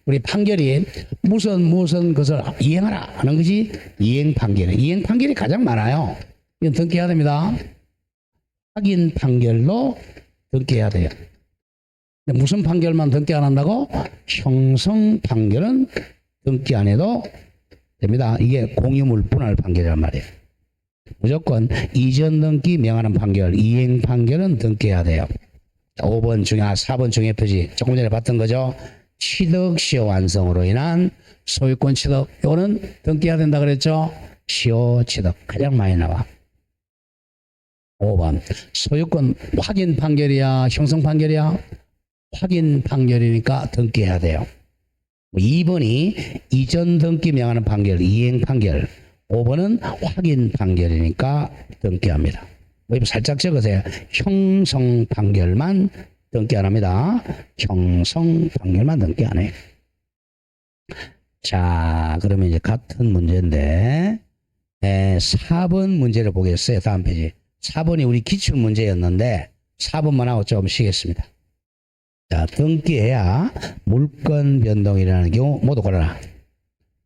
우리 판결이 무슨 것을 이행하라 하는 것이 이행 판결이에요. 이행 판결이 가장 많아요. 이건 등기해야 됩니다. 확인 판결도 등기해야 돼요. 근데 무슨 판결만 등기 안 한다고? 형성 판결은 등기 안 해도 됩니다. 이게 공유물 분할 판결이란 말이에요. 무조건 이전 등기 명하는 판결, 이행 판결은 등기해야 돼요. 5번 중에 4번 중에 표지 조금 전에 봤던 거죠. 취득 시효 완성으로 인한 소유권 취득, 이거는 등기해야 된다 그랬죠. 시효 취득 가장 많이 나와. 5번 소유권 확인 판결이야, 형성 판결이야? 확인 판결이니까 등기해야 돼요. 2번이 이전 등기 명하는 판결, 이행 판결. 5번은 확인 판결이니까 등기합니다. 살짝 적으세요. 형성 판결만 등기 안 합니다. 형성 판결만 등기 안 해. 자, 그러면 이제 같은 문제인데 4번 문제를 보겠어요. 다음 페이지. 4번이 우리 기출 문제였는데 4번만 하고 좀 쉬겠습니다. 자, 등기해야 물권 변동이라는 경우 모두 골라라.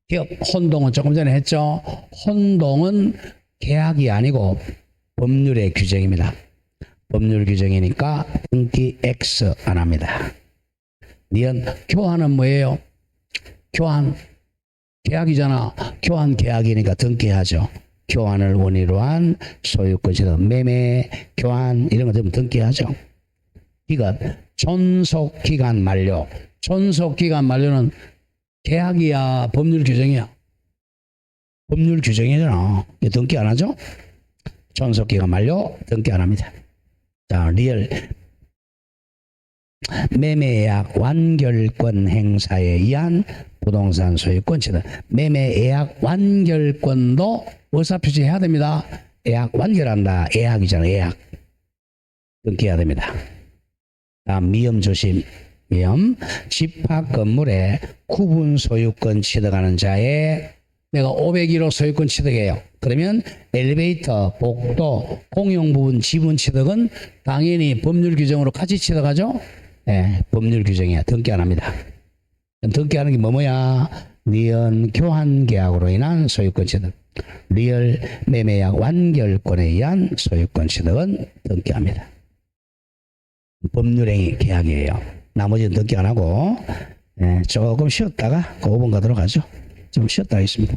기업 혼동은 조금 전에 했죠. 혼동은 계약이 아니고 법률의 규정입니다. 법률 규정이니까 등기 X 안 합니다. 니은 교환은 뭐예요? 교환 계약이잖아. 교환 계약이니까 등기하죠. 교환을 원인으로 한 소유권 취득, 매매, 교환 이런 거 되면 등기하죠. 기간, 존속기간 만료. 존속기간 만료는 계약이야, 법률 규정이야? 법률 규정이잖아. 등기 안 하죠? 존속기간 만료, 등기 안 합니다. 자, 리얼. 매매예약 완결권 행사에 의한 부동산 소유권 취득. 매매예약 완결권도 의사표시해야 됩니다. 예약 완결한다. 예약이잖아, 예약. 등기해야 됩니다. 다음 미음 조심. 미음. 집합 건물에 구분 소유권 취득하는 자의 내가 501호 소유권 취득해요. 그러면 엘리베이터, 복도, 공용 부분 지분 취득은 당연히 법률 규정으로 같이 취득하죠? 네, 법률 규정이야. 등기 안 합니다. 등기하는 게 뭐야? 니은 교환 계약으로 인한 소유권 취득. 리얼 매매약 완결권에 의한 소유권 취득은 등기합니다. 법률행위 계약이에요. 나머지는 등기 안 하고 조금 쉬었다가 5번 가도록 하죠. 좀 쉬었다 하겠습니다.